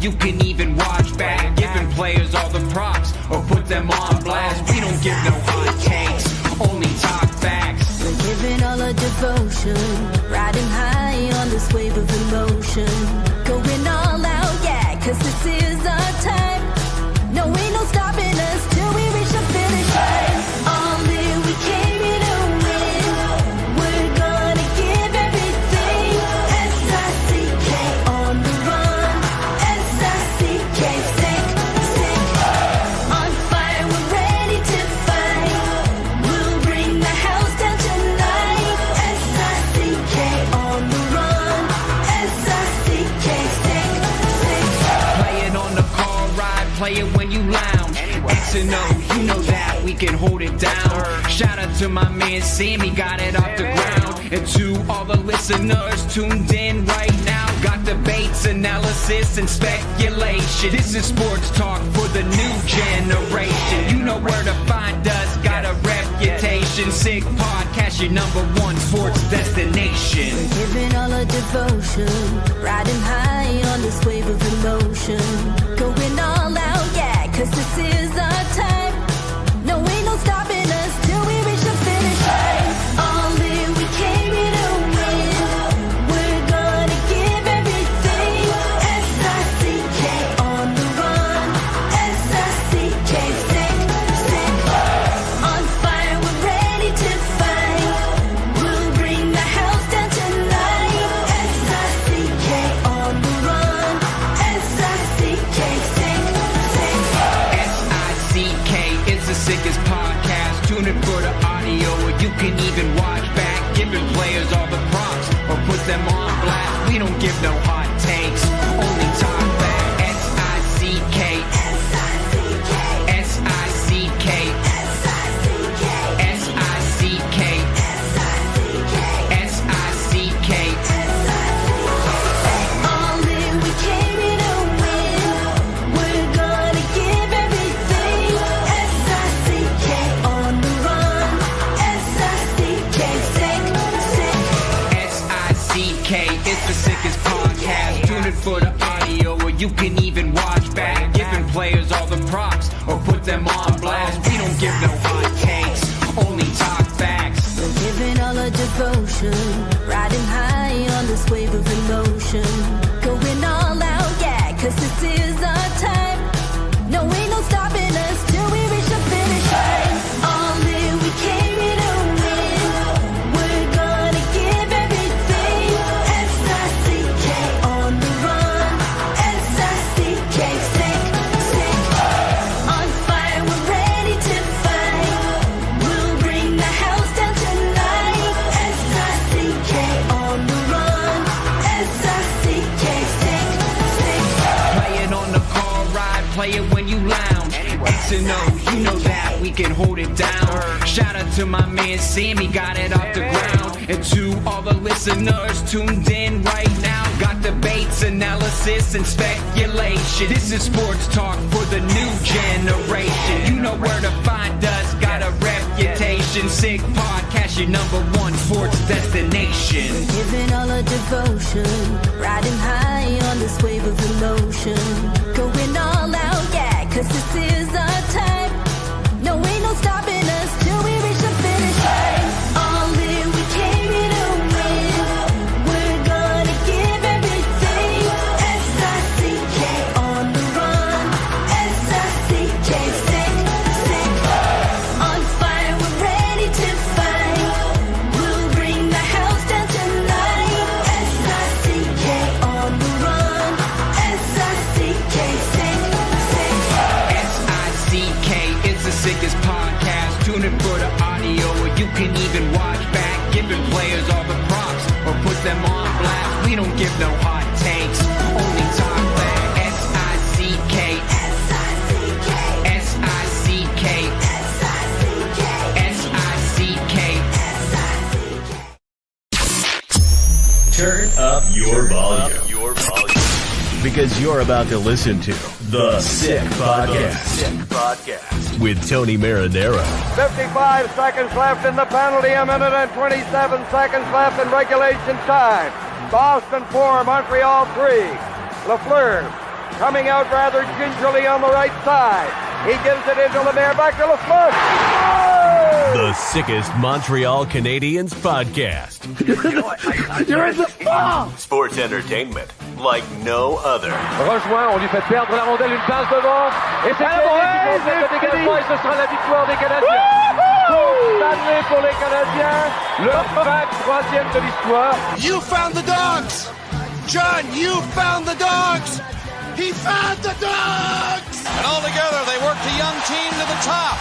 you can even watch back. Giving players all the props or put them on blast. We don't give no hot takes, only talk facts. We're giving all our devotion, riding high on this wave of emotion. Going all out, yeah, cause this is our time. No, ain't no stopping us till we reach the finish line. All in, we came here to win. We're gonna give everything. S-I-C-K on the run. S-I-C-K, sick, sick. On fire, we're ready to fight. We'll bring the house down tonight. S-I-C-K on the run. S-I-C-K, sick, sick. Play it on the car ride, play it when you lounge. X and O, you know that we can hold it down. Shout out to my man Sammy, got it off the ground. And to all the listeners tuned in right now, got debates, analysis, and speculation. This is sports talk for the new generation. You know where to find us, got a reputation. Sick podcast, your #1 sports destination. We're giving all our devotion, riding high on this wave of emotion. Going all out, yeah, cause this is our time. No, ain't no stopping us till we reach the finish line. All in, we came here to win. We're gonna give everything. S-I-C-K on the run. S-I-C-K, sick, sick. On fire, we're ready to fight. We'll bring the house down tonight. S-I-C-K on the run. S-I-C-K, sick, sick. S-I-C-K is the sickest podcast. Tune in for the audio, or you can even watch back. Giving players all the props or put them on blast. We don't give no hot takes, only talk back. S-I-C-K, S-I-C-K, S-I-C-K, S-I-C-K, S-I-C-K, S-I-C-K, S-I-C-K. all in, we came here to win. We're gonna give everything. S-I-C-K on the run. S-I-C-K, sick, sick. S-I-C-K is the sickest podcast. Tune in for the audio, or you can even watch back. Giving players all the props or put them on blast. We don't give no hot takes, only talk facts. We're giving all our devotion, riding high on this wave of emotion. Going all out, yeah, cause this is our time. No, ain't no stopping us till we reach the finish line. All in, we came here to win. We're gonna give everything. S-I-C-K on the run. S-I-C-K, sick, sick. On fire, we're ready to fight. We'll bring the house down tonight. S-I-C-K on the run. S-I-C-K, sick, sick. Play it on the car ride, play it when you lounge. X and O, you know that we can hold it down. Shout out to my man Sammy, got it off the ground. And to all the listeners tuned in right now, got debates, analysis, and speculation. This is sports talk for the new generation. You know where to find us, got a reputation. Sick podcast, your #1 sports destination. We're giving all our devotion, riding high on this wave of emotion. Going all out, yeah, cause this is our time. No, ain't no stopping us till we reach the finish line. All in, we came here to win. We're gonna give everything. S-I-C-K on the run. S-I-C-K, sick, sick. On fire, we're ready to fight. We'll bring the house down tonight. S-I-C-K on the run. S-I-C-K, sick, sick. S-I-C-K is the sickest podcast. Tune in for the audio, or you can even watch back. Giving players all the props or put them on blast. We don't give no hot takes, only talk back. S-I-C-K, S-I-C-K, S-I-C-K, S-I-C-K, S-I-C-K. S-I-C-K. Turn up your volume. Because you're about to listen to The Sick Podcast. With Tony Marinaro. 55 seconds left in the penalty, a minute and 27 seconds left in regulation time. Boston 4, Montreal 3. Lafleur coming out rather gingerly on the right side. He gives it into Lemaire, back to Lafleur. The sickest Montreal Canadiens podcast. You're in the ball! Sports entertainment like no other. Rejoint, on lui fait perdre la rondelle, une passe devant. Et c'est le dégagement, et ce sera la victoire des Canadiens. Coupe Stanley pour les Canadiens. Le 23e de l'histoire. You found the dogs! John, you found the dogs! He found the dogs! And all together, they worked a young team to the top.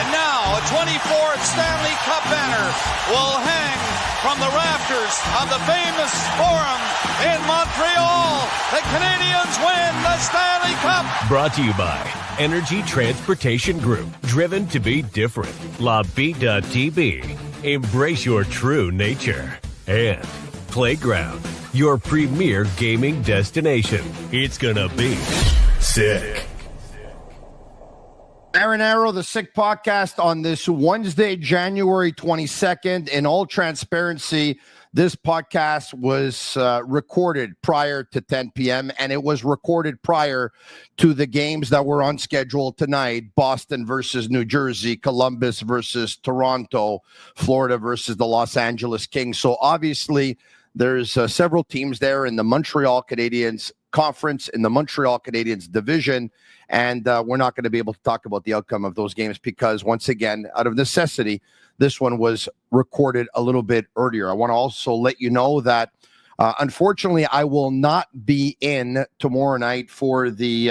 And now, a 24th Stanley Cup banner will hang from the rafters of the famous Forum in Montreal. The Canadiens win the Stanley Cup. Brought to you by Energy Transportation Group. Driven to be different. La Tibi. Embrace your true nature. And Playground, your premier gaming destination. It's gonna be sick. Marinaro, the Sick Podcast on this Wednesday, January 22nd. In all transparency, this podcast was recorded prior to 10 p.m., and it was recorded prior to the games that were on schedule tonight: Boston versus New Jersey, Columbus versus Toronto, Florida versus the Los Angeles Kings. So obviously, there's several teams there in the Montreal Canadiens conference, in the Montreal Canadiens division, and we're not going to be able to talk about the outcome of those games because, once again, out of necessity, this one was recorded a little bit earlier. I want to also let you know that, unfortunately, I will not be in tomorrow night for the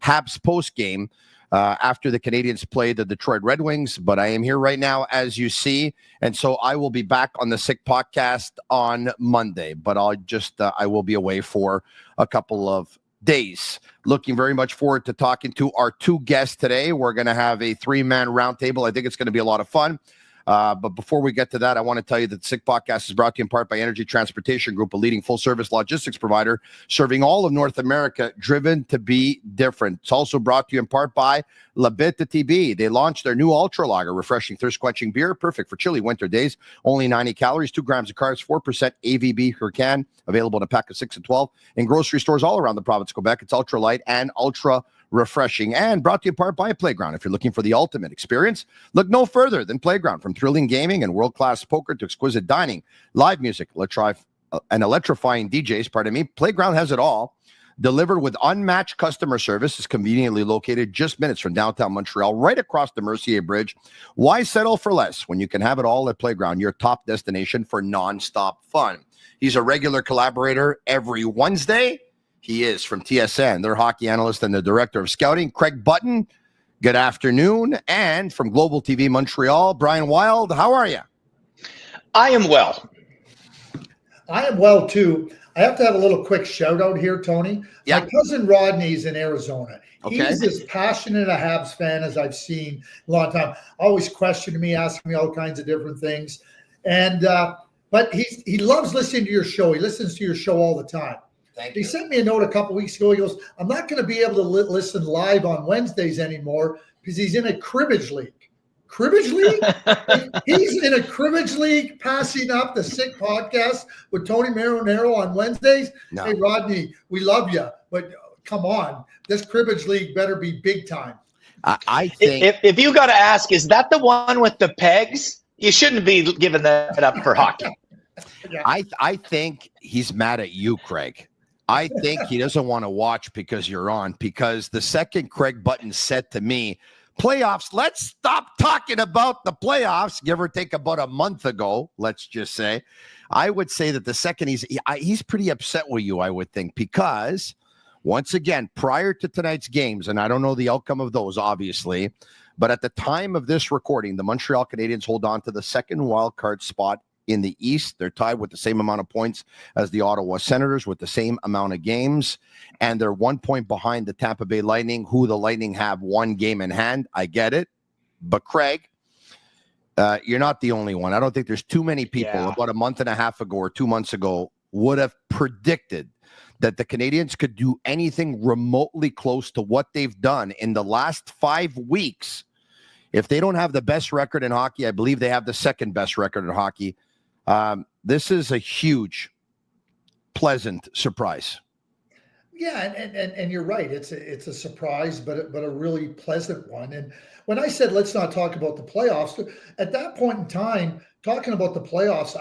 Habs post game after the Canadiens play the Detroit Red Wings, but I am here right now, as you see, and so I will be back on the Sick Podcast on Monday, but I will be away for a couple of days. Looking very much forward to talking to our two guests today. We're going to have a 3-man roundtable. I think it's going to be a lot of fun. But before we get to that, I want to tell you that the Sick Podcast is brought to you in part by Energy Transportation Group, a leading full-service logistics provider serving all of North America, driven to be different. It's also brought to you in part by Bittt Tibi. They launched their new Ultra Lager, refreshing, thirst-quenching beer, perfect for chilly winter days. Only 90 calories, 2 grams of carbs, 4% AVB per can, available in a pack of 6 and 12 in grocery stores all around the province of Quebec. It's ultra light and ultra refreshing, and brought to you in part by Playground. If you're looking for the ultimate experience, look no further than Playground. From thrilling gaming and world-class poker to exquisite dining, live music, and electrifying DJs, Playground has it all. Delivered with unmatched customer service, is conveniently located just minutes from downtown Montreal, right across the Mercier Bridge. Why settle for less when you can have it all at Playground, your top destination for non-stop fun? He's a regular collaborator every Wednesday. He is from TSN, their hockey analyst and the director of scouting, Craig Button. Good afternoon. And from Global TV Montreal, Brian Wilde. How are you? I am well. I am well, too. I have to have a little quick shout out here, Tony. Yeah. My cousin Rodney's in Arizona. Okay. He's as passionate a Habs fan as I've seen in a long time. Always questioning me, asking me all kinds of different things. And but he loves listening to your show. He listens to your show all the time. He sent me a note a couple weeks ago. He goes, I'm not going to be able to listen live on Wednesdays anymore because he's in a cribbage league. Cribbage league? He's in a cribbage league passing up the Sick Podcast with Tony Marinaro on Wednesdays. No. Hey, Rodney, we love you, but come on. This cribbage league better be big time. I think if you got to ask, is that the one with the pegs? You shouldn't be giving that up for hockey. Yeah. I think he's mad at you, Craig. I think he doesn't want to watch because you're on, because the second Craig Button said to me, playoffs, let's stop talking about the playoffs, give or take about a month ago, let's just say, I would say that the second he's pretty upset with you, I would think, because once again, prior to tonight's games, and I don't know the outcome of those, obviously, but at the time of this recording, the Montreal Canadiens hold on to the second wild card spot in the East. They're tied with the same amount of points as the Ottawa Senators with the same amount of games. And they're 1 point behind the Tampa Bay Lightning, who the Lightning have one game in hand. I get it. But Craig, you're not the only one. I don't think there's too many people about a month and a half ago or 2 months ago would have predicted that the Canadiens could do anything remotely close to what they've done in the last 5 weeks. If they don't have the best record in hockey, I believe they have the second best record in hockey. This is a huge, pleasant surprise. Yeah, and you're right. It's a surprise, but a really pleasant one. And when I said let's not talk about the playoffs, at that point in time, talking about the playoffs,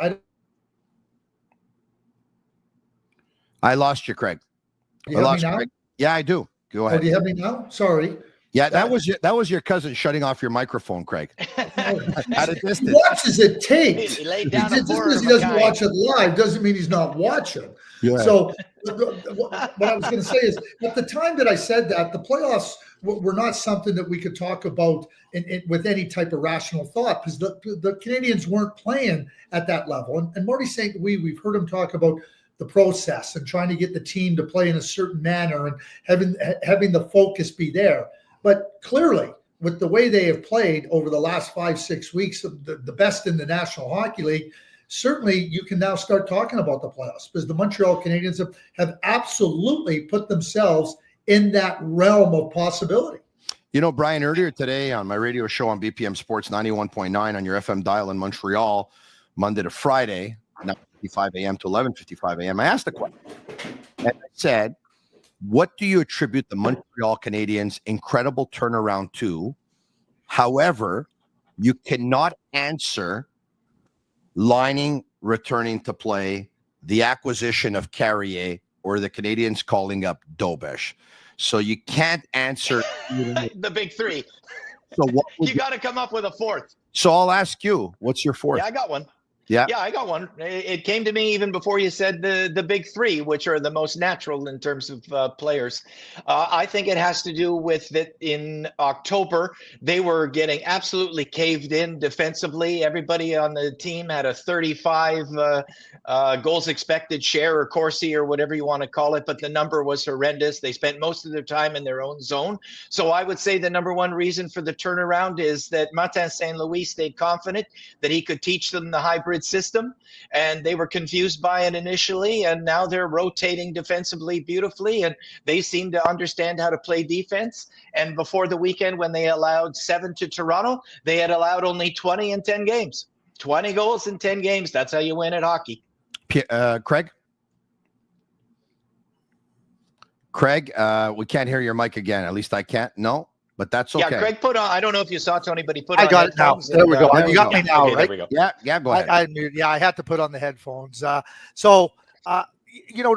I lost you, Craig. You have me now? Craig. Yeah, I do. Go ahead. Oh, do you have me now? Sorry. Yeah, that was your cousin shutting off your microphone, Craig. At a distance. He watches it taped. He laid down Just because he doesn't watch it live doesn't mean he's not watching. Yeah. So what I was going to say is, at the time that I said that, the playoffs were not something that we could talk about with any type of rational thought, because the Canadians weren't playing at that level. And Marty St. Louis, we've heard him talk about the process and trying to get the team to play in a certain manner and having the focus be there. But clearly, with the way they have played over the last 5-6 weeks, the best in the National Hockey League, certainly you can now start talking about the playoffs, because the Montreal Canadiens have absolutely put themselves in that realm of possibility. You know, Brian, earlier today on my radio show on BPM Sports 91.9 on your FM dial in Montreal, Monday to Friday, 9:55 a.m. to 11:55 a.m., I asked a question. And I said, what do you attribute the Montreal Canadiens' incredible turnaround to? However, you cannot answer Lining returning to play, the acquisition of Carrier, or the Canadians calling up Dobesh. So you can't answer the big three. So what you got to come up with a fourth. So I'll ask you, what's your fourth? Yeah, I got one. Yeah, I got one. It came to me even before you said the big three, which are the most natural in terms of players. I think it has to do with that in October, they were getting absolutely caved in defensively. Everybody on the team had a 35 goals expected share, or Corsi, or whatever you want to call it, but the number was horrendous. They spent most of their time in their own zone. So I would say the number one reason for the turnaround is that Martin St. Louis stayed confident that he could teach them the hybrid system, and they were confused by it initially, and now they're rotating defensively beautifully, and they seem to understand how to play defense. And before the weekend, when they allowed 7 to Toronto, they had allowed only 20 in 10 games. 20 goals in 10 games. That's how you win at hockey. Craig, we can't hear your mic again. At least I can't. No, but that's okay. Yeah, Craig put on, I don't know if you saw Tony, but he put on. I got it now. There we go. You got me now, okay, right? There we go. Yeah, go ahead. I had to put on the headphones. To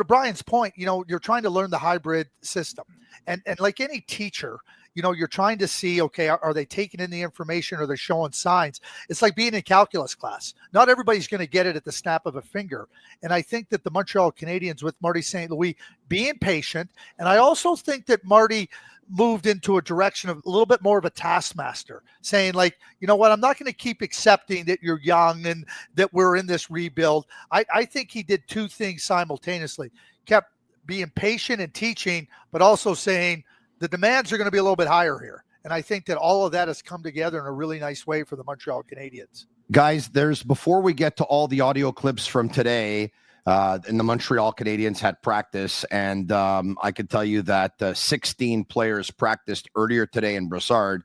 Brian's point, you're trying to learn the hybrid system. And like any teacher, you're trying to see, okay, are they taking in the information? Are they showing signs? It's like being in calculus class. Not everybody's going to get it at the snap of a finger. And I think that the Montreal Canadiens, with Marty St. Louis, being patient, and I also think that Marty moved into a direction of a little bit more of a taskmaster, saying, like, you know what, I'm not going to keep accepting that you're young and that we're in this rebuild. I think he did two things simultaneously. Kept being patient and teaching, but also saying the demands are going to be a little bit higher here. And I think that all of that has come together in a really nice way for the Montreal Canadiens. Guys, before we get to all the audio clips from today, and the Montreal Canadiens had practice, and I can tell you that 16 players practiced earlier today in Brassard.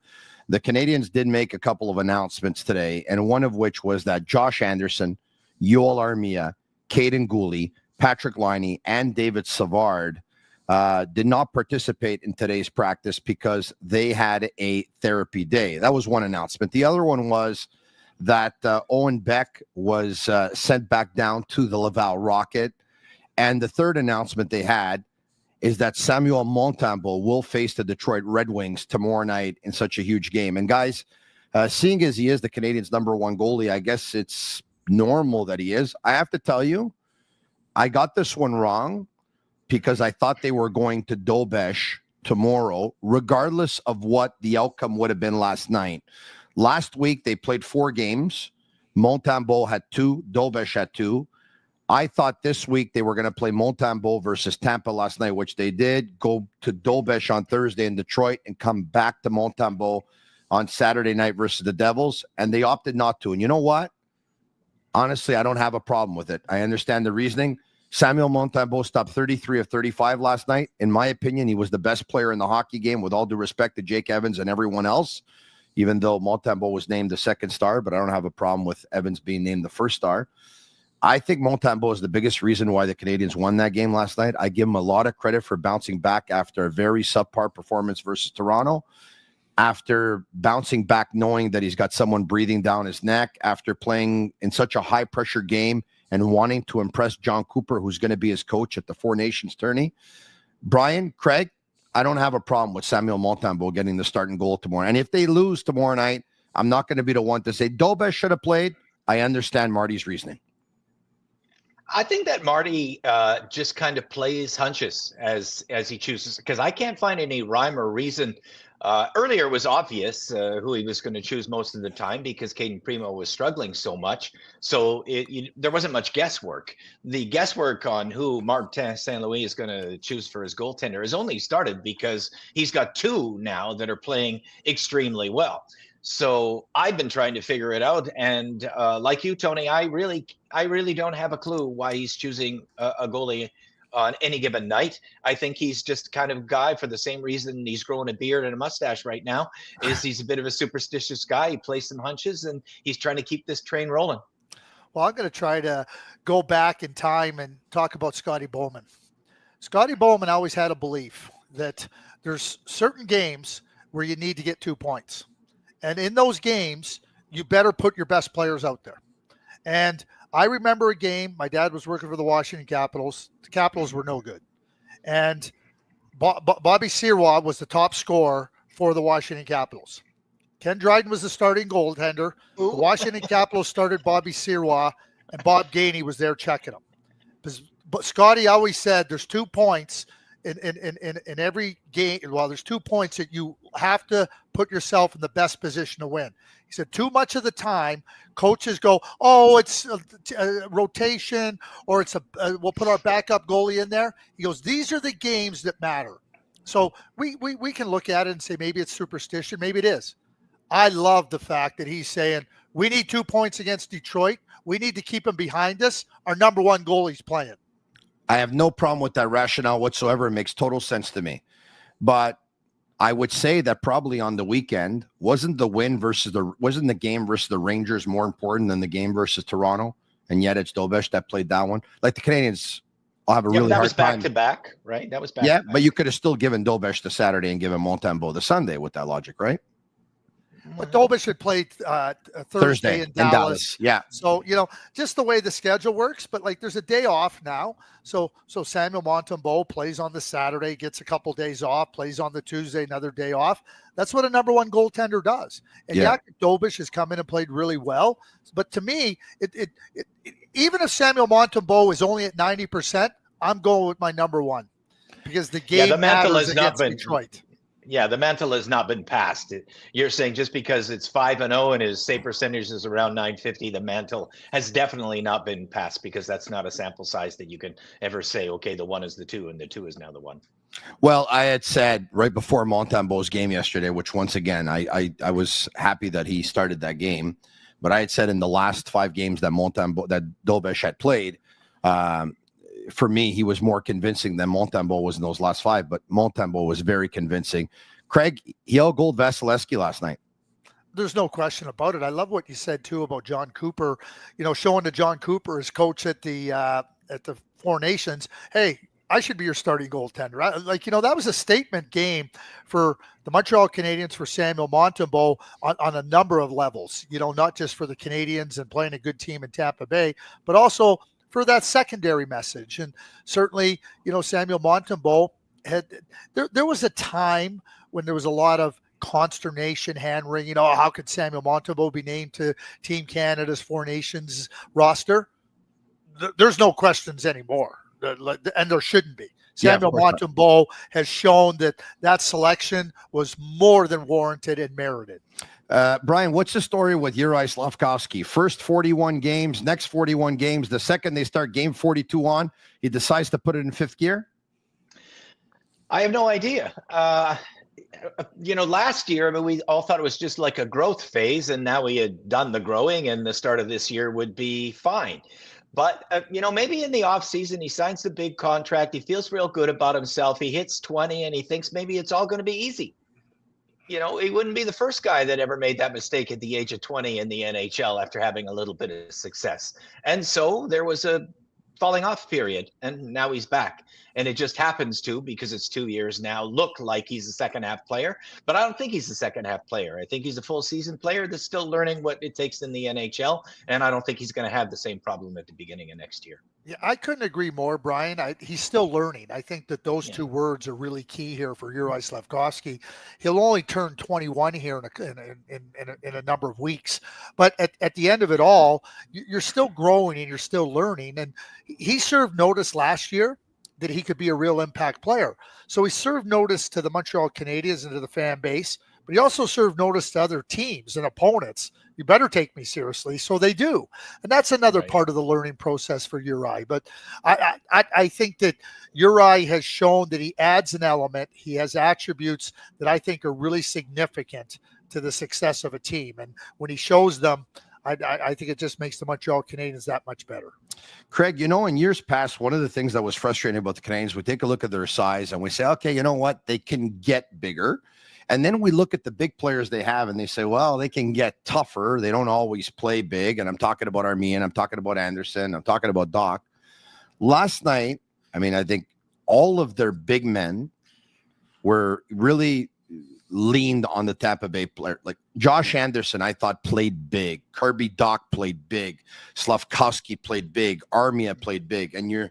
The Canadiens did make a couple of announcements today, and one of which was that Josh Anderson, Yoel Armia, Caden Gooley, Patrick Laine, and David Savard did not participate in today's practice because they had a therapy day. That was one announcement. The other one was that Owen Beck was sent back down to the Laval Rocket. And the third announcement they had is that Samuel Montembeault will face the Detroit Red Wings tomorrow night in such a huge game. And guys, seeing as he is the Canadiens' number one goalie, I guess it's normal that he is. I have to tell you, I got this one wrong because I thought they were going to Dobesh tomorrow, regardless of what the outcome would have been last night. Last week, they played 4 games. Montembeault had 2. Dobesh had 2. I thought this week they were going to play Montembeault versus Tampa last night, which they did. Go to Dobesh on Thursday in Detroit and come back to Montembeault on Saturday night versus the Devils, and they opted not to. And you know what? Honestly, I don't have a problem with it. I understand the reasoning. Samuel Montembeault stopped 33 of 35 last night. In my opinion, he was the best player in the hockey game, with all due respect to Jake Evans and everyone else, even though Montembeault was named the second star, but I don't have a problem with Evans being named the first star. I think Montembeault is the biggest reason why the Canadiens won that game last night. I give him a lot of credit for bouncing back after a very subpar performance versus Toronto, after bouncing back knowing that he's got someone breathing down his neck, after playing in such a high-pressure game and wanting to impress John Cooper, who's going to be his coach at the Four Nations tourney. Brian, Craig, I don't have a problem with Samuel Montembeault getting the starting goal tomorrow. And if they lose tomorrow night, I'm not going to be the one to say Dobes should have played. I understand Marty's reasoning. I think that Marty just kind of plays hunches as he chooses, because I can't find any rhyme or reason. Earlier it was obvious who he was going to choose most of the time because Caden Primo was struggling so much. So there wasn't much guesswork. The guesswork on who Martin St. Louis is going to choose for his goaltender has only started because he's got two now that are playing extremely well. So I've been trying to figure it out. And like you, Tony, I really don't have a clue why he's choosing a goalie on any given night. I think he's just kind of guy for the same reason he's growing a beard and a mustache right now, is he's a bit of a superstitious guy. He plays some hunches and he's trying to keep this train rolling. Well, I'm going to try to go back in time and talk about Scotty Bowman. Scotty Bowman always had a belief that there's certain games where you need to get 2 points. And in those games, you better put your best players out there. And I remember a game, my dad was working for the Washington Capitals. The Capitals were no good. And Bobby Sirois was the top scorer for the Washington Capitals. Ken Dryden was the starting goaltender. The Washington Capitals started Bobby Sirois, and Bob Gainey was there checking him. But Scotty always said there's 2 points in every game. Well, there's 2 points that you have to put yourself in the best position to win. He said too much of the time coaches go, oh, it's a rotation, or it's we'll put our backup goalie in there. He goes, these are the games that matter. So we can look at it and say maybe it's superstition, maybe it is. I love the fact that he's saying we need 2 points against Detroit. We need to keep him behind us. Our number one goalie's playing. I have no problem with that rationale whatsoever. It makes total sense to me. But I would say that probably on the weekend, wasn't the game versus the Rangers more important than the game versus Toronto? And yet it's Dobes that played that one. Like the Canadiens, I'll have a really hard time. That was back to back, right? That was back. Yeah, to back. but you could have still given Dobes the Saturday and given Montembeault the Sunday with that logic, right? But Dobes had played Thursday in Dallas. Yeah. So, just the way the schedule works, but like there's a day off now. So Samuel Montembeault plays on the Saturday, gets a couple days off, plays on the Tuesday, another day off. That's what a number one goaltender does. And Dobes has come in and played really well. But to me, it even if Samuel Montembeault is only at 90%, I'm going with my number one because the game the mantle matters has not against been Detroit. Yeah, the mantle has not been passed. You're saying just because it's 5-0 and his save percentage is around 950, the mantle has definitely not been passed, because that's not a sample size that you can ever say, okay, the one is the two and the two is now the one. Well, I had said right before Montembeault's game yesterday, which once again, I was happy that he started that game, but I had said in the last 5 games that Dobes had played, for me, he was more convincing than Montembeault was in those last 5, but Montembeault was very convincing. Craig, he outgoaled Vasilevsky last night. There's no question about it. I love what you said too about John Cooper, showing to John Cooper as coach at the Four Nations, hey, I should be your starting goaltender. That was a statement game for the Montreal Canadiens, for Samuel Montembeault on a number of levels, not just for the Canadiens and playing a good team in Tampa Bay, but also for that secondary message. And certainly, Samuel Montembeault there was a time when there was a lot of consternation, hand-wringing, how could Samuel Montembeault be named to Team Canada's Four Nations roster? There's no questions anymore, and there shouldn't be. Samuel Montembeault has shown that selection was more than warranted and merited. Brian, what's the story with Juraj Slafkovsky? First 41 games, next 41 games. The second they start game 42 on, he decides to put it in 5th gear? I have no idea. Last year, we all thought it was just like a growth phase, and now we had done the growing, and the start of this year would be fine. But, maybe in the offseason, he signs the big contract. He feels real good about himself. He hits 20, and he thinks maybe it's all going to be easy. you know, he wouldn't be the first guy that ever made that mistake at the age of 20 in the NHL after having a little bit of success. And so there was a falling off period, and now he's back. And it just happens to, because it's 2 years now, look like he's a second half player. But I don't think he's a second half player. I think he's a full season player that's still learning what it takes in the NHL. And I don't think he's going to have the same problem at the beginning of next year. Yeah, I couldn't agree more, Brian. He's still learning. I think that those two words are really key here for Juraj Slafkovsky. He'll only turn 21 here in a number of weeks. But at the end of it all, you're still growing and you're still learning. And he served notice last year that he could be a real impact player. So he served notice to the Montreal Canadiens and to the fan base, but he also served notice to other teams and opponents. You better take me seriously. So they do. And that's another part of the learning process for Uri. But I think that Uri has shown that he adds an element. He has attributes that I think are really significant to the success of a team. And when he shows them, I think it just makes the Montreal Canadiens that much better. Craig, you know, in years past, one of the things that was frustrating about the Canadiens, we take a look at their size and we say, okay, you know what? They can get bigger. And then we look at the big players they have and they say, well, they can get tougher. They don't always play big. And I'm talking about Armia, I'm talking about Anderson, I'm talking about Dach. Last night, I mean, I think all of their big men were really leaned on the Tampa Bay player. Like Josh Anderson, I thought played big. Kirby Dach played big. Slafkovsky played big. Armia played big. And you're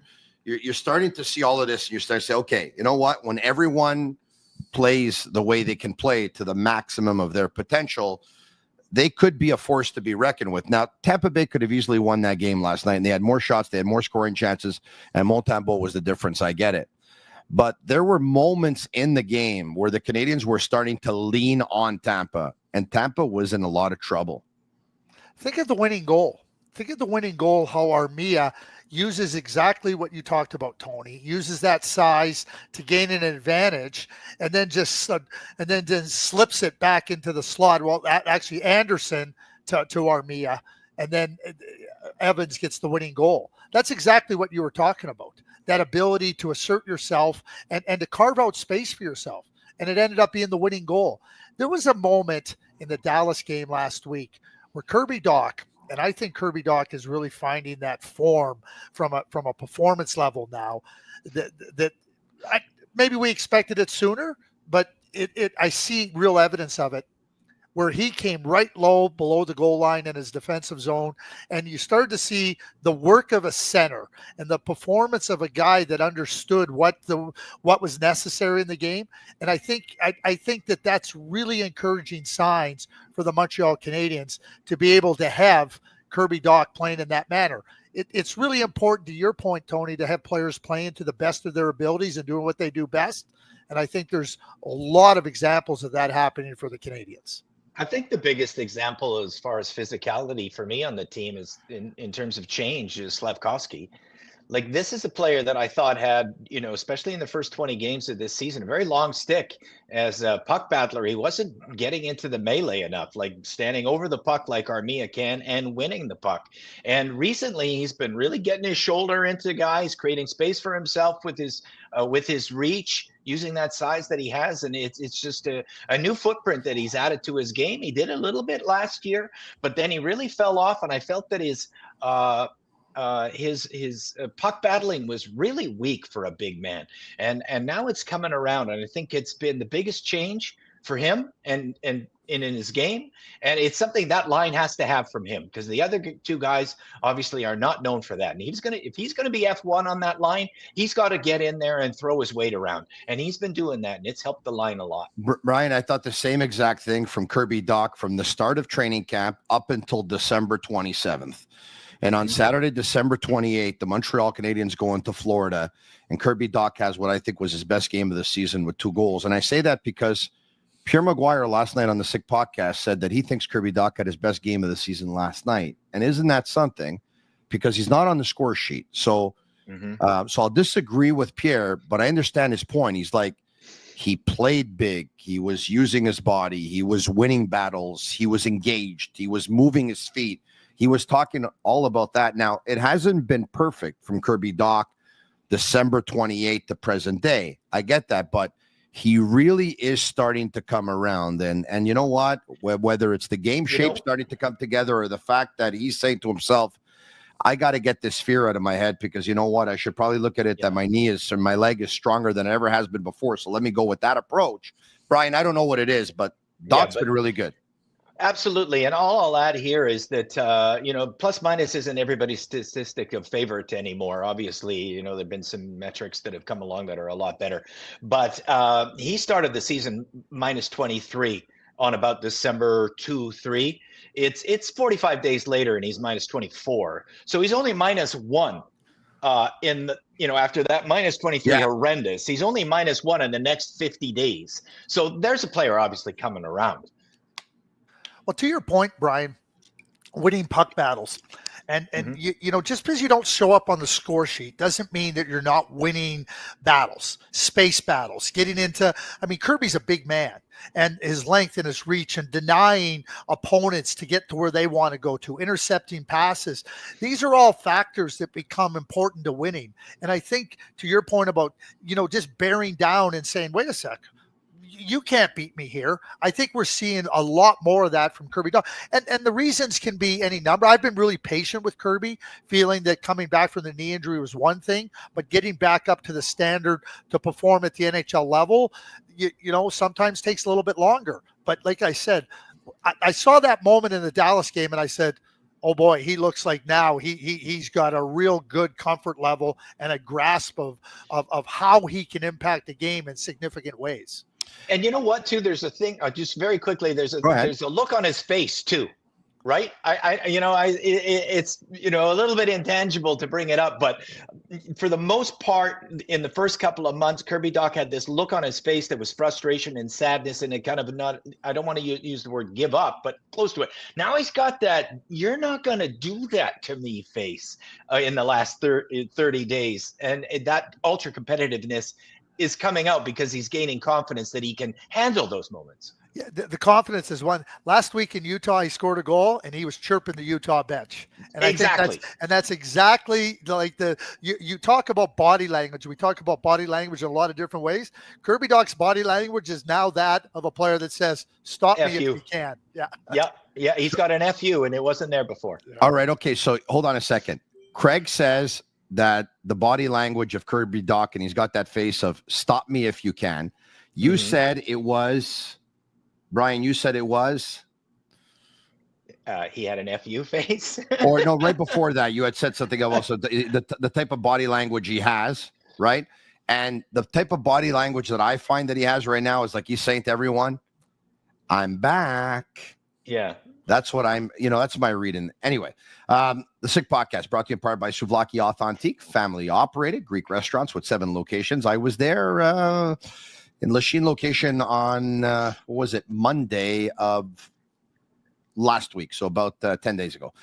starting to see all of this and you're starting to say, okay, you know what? When everyone plays the way they can play to the maximum of their potential, they could be a force to be reckoned with. Now, Tampa Bay could have easily won that game last night, and they had more shots, they had more scoring chances, and Montembeault was the difference. I get it. But there were moments in the game where the Canadiens were starting to lean on Tampa, and Tampa was in a lot of trouble. Think of the winning goal. Think of the winning goal, how Armia uses exactly what you talked about, Tony. Uses that size to gain an advantage, and then then slips it back into the slot. Well, actually Anderson to Armia, and then Evans gets the winning goal. That's exactly what you were talking about. That ability to assert yourself and to carve out space for yourself. And it ended up being the winning goal. There was a moment in the Dallas game last week where Kirby Dach, and I think Kirby Dach is really finding that form from a performance level now that maybe we expected it sooner, but I see real evidence of it, where he came right low below the goal line in his defensive zone. And you started to see the work of a center and the performance of a guy that understood what was necessary in the game. And I think that that's really encouraging signs for the Montreal Canadiens to be able to have Kirby Dach playing in that manner. It's really important, to your point, Tony, to have players playing to the best of their abilities and doing what they do best. And I think there's a lot of examples of that happening for the Canadiens. I think the biggest example as far as physicality for me on the team is in terms of change is Slafkovsky. Like, this is a player that I thought had, you know, especially in the first 20 games of this season, a very long stick as a puck battler. He wasn't getting into the melee enough, like standing over the puck like Armia can and winning the puck. And recently he's been really getting his shoulder into guys, creating space for himself with his reach, using that size that he has. And it's just a new footprint that he's added to his game. He did a little bit last year, but then he really fell off. And I felt that his puck battling was really weak for a big man, and now it's coming around, and I think it's been the biggest change for him and in his game, and it's something that line has to have from him, because the other two guys obviously are not known for that. And if he's gonna be F1 on that line, he's got to get in there and throw his weight around, and he's been doing that, and it's helped the line a lot. Brian, I thought the same exact thing from Kirby Dach from the start of training camp up until December 27th. And on Saturday, December 28th, the Montreal Canadiens go into Florida, and Kirby Dach has what I think was his best game of the season with 2 goals. And I say that because Pierre Maguire last night on the Sick Podcast said that he thinks Kirby Dach had his best game of the season last night. And isn't that something? Because he's not on the score sheet. So, so I'll disagree with Pierre, but I understand his point. He's like, he played big. He was using his body. He was winning battles. He was engaged. He was moving his feet. He was talking all about that. Now, it hasn't been perfect from Kirby Dach, December 28th to present day. I get that, but he really is starting to come around. And you know what? Whether it's the game shape starting to come together or the fact that he's saying to himself, I got to get this fear out of my head, because you know what? I should probably look at it that my leg is stronger than it ever has been before. So let me go with that approach. Brian, I don't know what it is, but Dach's been really good. Absolutely. And all I'll add here is that, plus minus isn't everybody's statistic of favorite anymore. Obviously, there've been some metrics that have come along that are a lot better. But he started the season minus 23 on about December 2-3. It's 45 days later and he's minus 24. So he's only minus 1 after that minus 23 horrendous. He's only minus 1 in the next 50 days. So there's a player obviously coming around. Well, to your point, Brian, winning puck battles. And just because you don't show up on the score sheet doesn't mean that you're not winning battles, space battles, getting into, Kirby's a big man, and his length and his reach and denying opponents to get to where they want to go to, intercepting passes. These are all factors that become important to winning. And I think to your point about, just bearing down and saying, wait a sec, you can't beat me here. I think we're seeing a lot more of that from Kirby Dach. And the reasons can be any number. I've been really patient with Kirby, feeling that coming back from the knee injury was one thing, but getting back up to the standard to perform at the NHL level, sometimes takes a little bit longer. But like I said, I saw that moment in the Dallas game and I said, oh boy, he looks like now he's got a real good comfort level and a grasp of how he can impact the game in significant ways. And you know what, too? There's a thing. Just very quickly. There's a look on his face too, right? It's a little bit intangible to bring it up, but for the most part, in the first couple of months, Kirby Dach had this look on his face that was frustration and sadness, and it kind of I don't want to use the word give up, but close to it. Now he's got that "you're not going to do that to me" face in the last 30 days, and that ultra competitiveness is coming out because he's gaining confidence that he can handle those moments. Yeah, the confidence is one. Last week in Utah, he scored a goal and he was chirping the Utah bench. And exactly. I think that's exactly like you talk about body language. We talk about body language in a lot of different ways. Kirby Dach's body language is now that of a player that says, stop me if you can. Yeah. Yeah. He's got an FU and it wasn't there before. All right. Okay. So hold on a second. Craig says that the body language of Kirby Dach, and he's got that face of stop me if you can. You said it was, Brian, he had an FU face. Or no, right before that, you had said something about the type of body language he has, right? And the type of body language that I find that he has right now is like he's saying to everyone, I'm back. Yeah. That's what that's my reading. Anyway, the Sick Podcast brought to you in part by Souvlaki Authentique, family operated Greek restaurants with 7 locations. I was there in Lachine location on, Monday of last week. So about 10 days ago.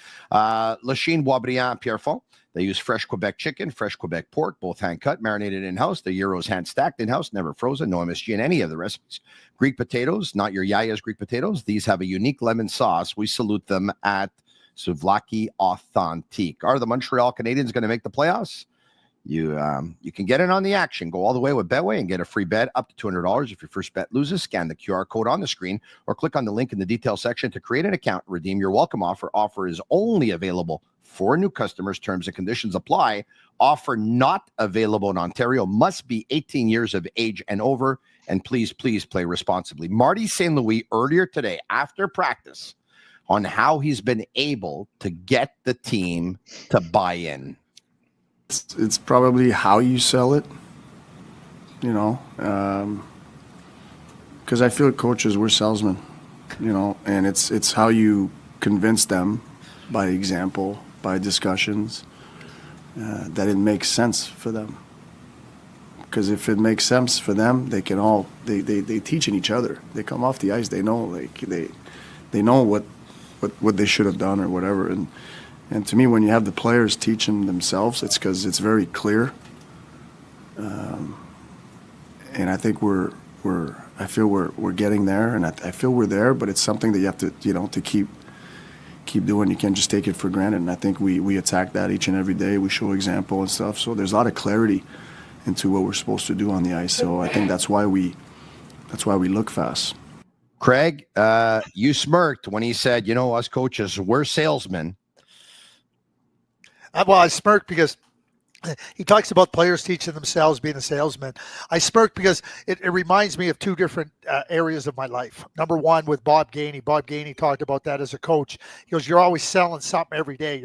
Lachine, Boisbriand, Pierrefonds. They use fresh Quebec chicken, fresh Quebec pork, both hand-cut, marinated in-house. The gyros hand-stacked in-house, never frozen, no MSG in any of the recipes. Greek potatoes, not your Yaya's Greek potatoes. These have a unique lemon sauce. We salute them at Souvlaki Authentique. Are the Montreal Canadiens going to make the playoffs? You can get in on the action. Go all the way with Betway and get a free bet up to $200 if your first bet loses. Scan the QR code on the screen or click on the link in the details section to create an account. Redeem your welcome offer. Offer is only available for new customers. Terms and conditions apply. Offer not available in Ontario. Must be 18 years of age and over. And please play responsibly. Marty St. Louis earlier today after practice on how he's been able to get the team to buy in. It's probably how you sell it, because I feel coaches, we're salesmen, and it's how you convince them by example, by discussions, that it makes sense for them. Because if it makes sense for them, they can all they teach in each other. They come off the ice, they know they know what they should have done or whatever. And to me, when you have the players teaching themselves, it's because it's very clear. And I think I feel we're getting there, and I feel we're there. But it's something that you have to to keep doing. You can't just take it for granted. And I think we attack that each and every day. We show example and stuff. So there's a lot of clarity into what we're supposed to do on the ice. So I think that's why we That's why we look fast. Craig, you smirked when he said, us coaches, we're salesmen. Well, I smirked because he talks about players teaching themselves being a salesman. I smirk because it reminds me of two different areas of my life. Number one, with Bob Gainey. Bob Gainey talked about that as a coach. He goes, you're always selling something every day.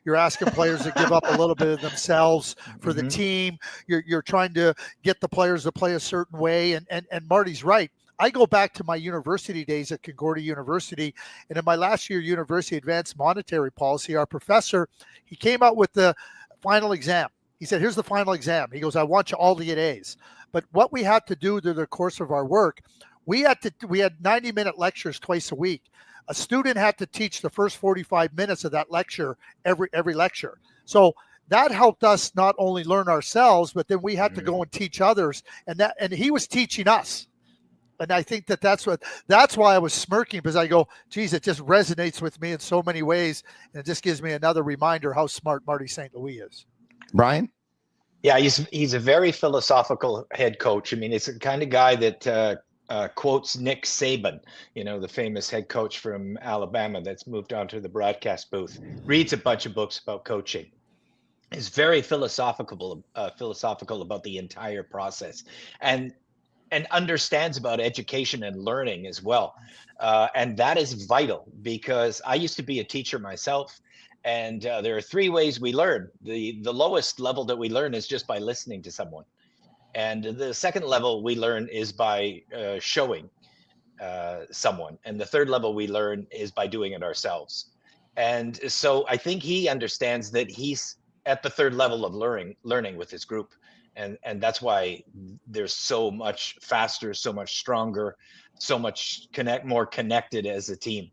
You're asking players to give up a little bit of themselves for the team. You're trying to get the players to play a certain way. And Marty's right. I go back to my university days at Concordia University, and in my last year university advanced monetary policy, our professor, he came out with the final exam. He said, here's the final exam. He goes, I want you all to get A's. But what we had to do through the course of our work, we had 90-minute lectures twice a week. A student had to teach the first 45 minutes of that lecture every lecture. So that helped us not only learn ourselves, but then we had to go and teach others. And he was teaching us. And I think that's why I was smirking, because I go, geez, it just resonates with me in so many ways. And it just gives me another reminder how smart Marty St. Louis is. Brian? Yeah, he's a very philosophical head coach. I mean, it's the kind of guy that quotes Nick Saban, the famous head coach from Alabama that's moved on to the broadcast booth, reads a bunch of books about coaching. Is very philosophical about the entire process, and understands about education and learning as well. And that is vital, because I used to be a teacher myself. And there are three ways we learn. The lowest level that we learn is just by listening to someone. And the second level we learn is by showing someone. And the third level we learn is by doing it ourselves. And so I think he understands that he's at the third level of learning with his group. And that's why they're so much faster, so much stronger, so much more connected as a team.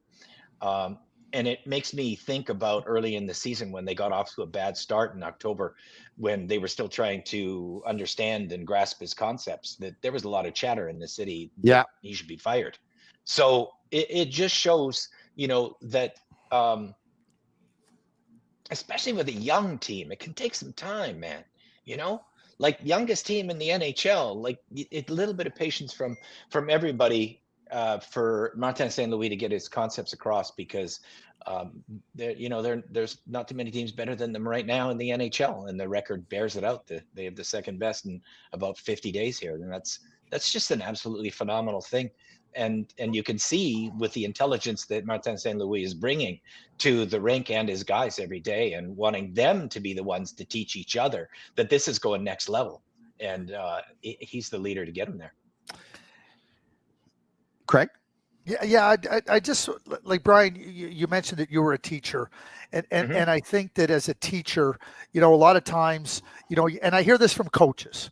And it makes me think about early in the season when they got off to a bad start in October, when they were still trying to understand and grasp his concepts, that there was a lot of chatter in the city. Yeah, he should be fired. So it just shows, that especially with a young team, it can take some time, man. Like youngest team in the NHL, like a little bit of patience from everybody. For Martin St. Louis to get his concepts across, because there's not too many teams better than them right now in the NHL, and the record bears it out. They have the second best in about 50 days here, and that's just an absolutely phenomenal thing. And you can see with the intelligence that Martin St. Louis is bringing to the rink and his guys every day, and wanting them to be the ones to teach each other, that this is going next level, and he's the leader to get them there. Craig? Yeah. I just, like Brian, you mentioned that you were a teacher, and I think that as a teacher, a lot of times, and I hear this from coaches,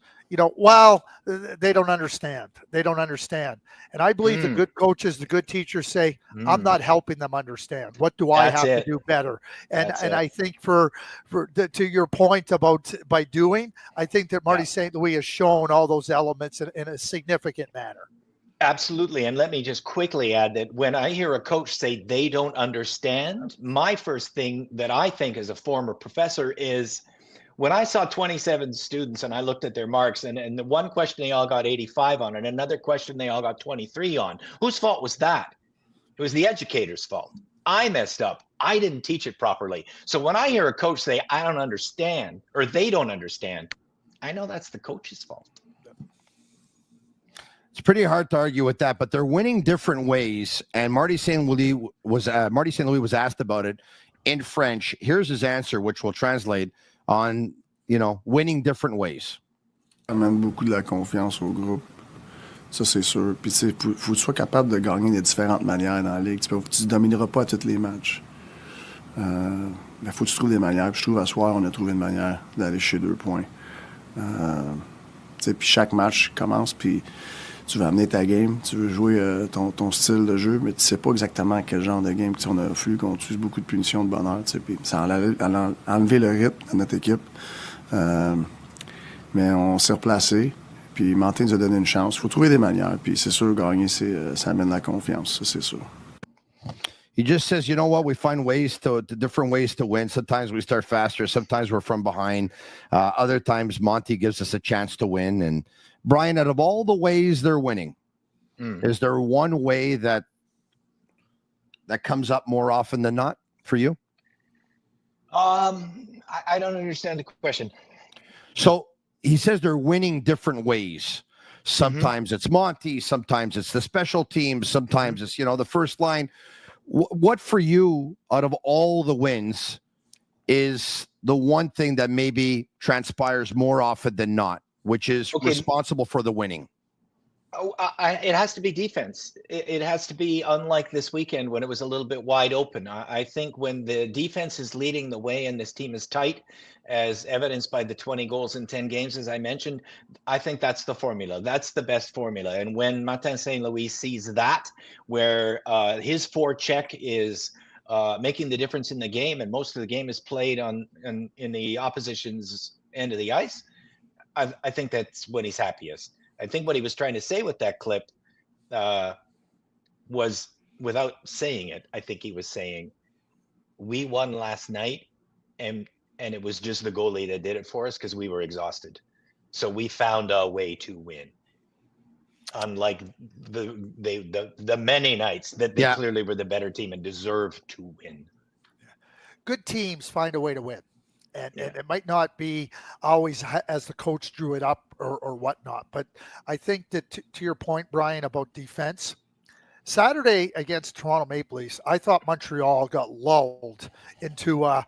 well, they don't understand. And I believe the good coaches, the good teachers say, I'm not helping them understand. What do I have to do better? And I think to your point about by doing, I think that Marty St. Louis has shown all those elements in a significant manner. Absolutely. And let me just quickly add that when I hear a coach say they don't understand, my first thing that I think as a former professor is, when I saw 27 students and I looked at their marks, and the one question they all got 85 on, and another question they all got 23 on, whose fault was that? It was the educator's fault. I messed up. I didn't teach it properly. So when I hear a coach say, I don't understand, or they don't understand, I know that's the coach's fault. It's pretty hard to argue with that, but they're winning different ways. And Marty St. Louis was asked about it in French. Here's his answer, which will translate on, winning different ways. Ça amène beaucoup de la confiance au groupe. Ça, c'est sûr. Puis, tu sais, faut que tu sois capable de gagner de différentes manières dans la ligue. Tu ne domineras pas tous les matchs. Mais faut que tu trouves des manières. Puis, je trouve, à soir, on a trouvé une manière d'aller chez 2 points. Tu sais, puis chaque match commence, puis tu veux amener ta game, tu veux jouer ton style de jeu, mais tu sais pas exactement quel genre de game. On a fallu qu'on utilise beaucoup de punitions de bonheur, puis ça a enlevé le rythme de notre équipe. Mais on s'est replacé, puis Martin nous a donné une chance. Il faut trouver des manières, puis c'est sûr, gagner, ça amène la confiance, ça c'est sûr. He just says, you know what, we find different ways to win. Sometimes we start faster. Sometimes we're from behind. Other times Monty gives us a chance to win. And Brian, out of all the ways they're winning, Is there one way that comes up more often than not for you? I don't understand the question. So he says they're winning different ways. Sometimes it's Monty, sometimes it's the special teams, sometimes it's, the first line. What for you, out of all the wins, is the one thing that maybe transpires more often than not, which is responsible for the winning? It has to be defense. It has to be unlike this weekend when it was a little bit wide open. I think when the defense is leading the way and this team is tight, as evidenced by the 20 goals in 10 games, as I mentioned, I think that's the formula. That's the best formula. And when Martin St. Louis sees that, where his forecheck is making the difference in the game, and most of the game is played in the opposition's end of the ice, I think that's when he's happiest. I think what he was trying to say with that clip was, without saying it, I think he was saying, we won last night and it was just the goalie that did it for us because we were exhausted. So we found a way to win. Unlike the many nights that they clearly were the better team and deserved to win. Good teams find a way to win. And it might not be always as the coach drew it up or whatnot. But I think that to your point, Brian, about defense, Saturday against Toronto Maple Leafs, I thought Montreal got lulled into a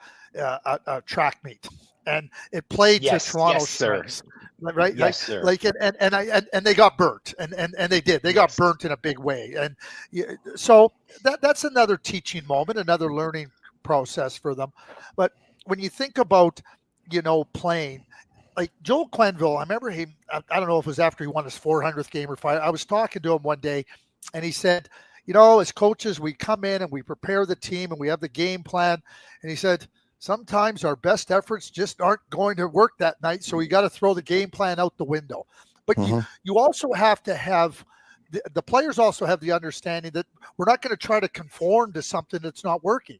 track meet. And it played to Toronto's strengths. Right? Yes, sir. And they got burnt. And they did. They got burnt in a big way. And so that's another teaching moment, another learning process for them. But when you think about, playing, like Joel Quenneville, I remember I don't know if it was after he won his 400th game or 5. I was talking to him one day, and he said, as coaches, we come in and we prepare the team and we have the game plan. And he said, sometimes our best efforts just aren't going to work that night, so we got to throw the game plan out the window. But you also have to have the players also have the understanding that we're not going to try to conform to something that's not working.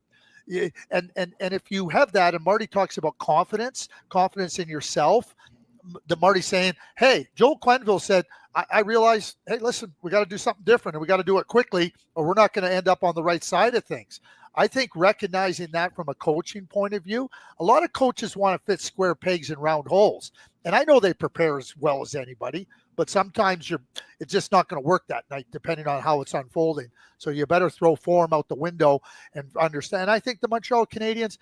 And if you have that, and Marty talks about confidence in yourself, the Marty saying, hey, Joel Quenneville said, I realize, hey, listen, we got to do something different and we got to do it quickly or we're not going to end up on the right side of things. I think recognizing that from a coaching point of view, a lot of coaches want to fit square pegs in round holes. And I know they prepare as well as anybody, but sometimes it's just not going to work that night, depending on how it's unfolding. So you better throw form out the window and understand. I think the Montreal Canadiens,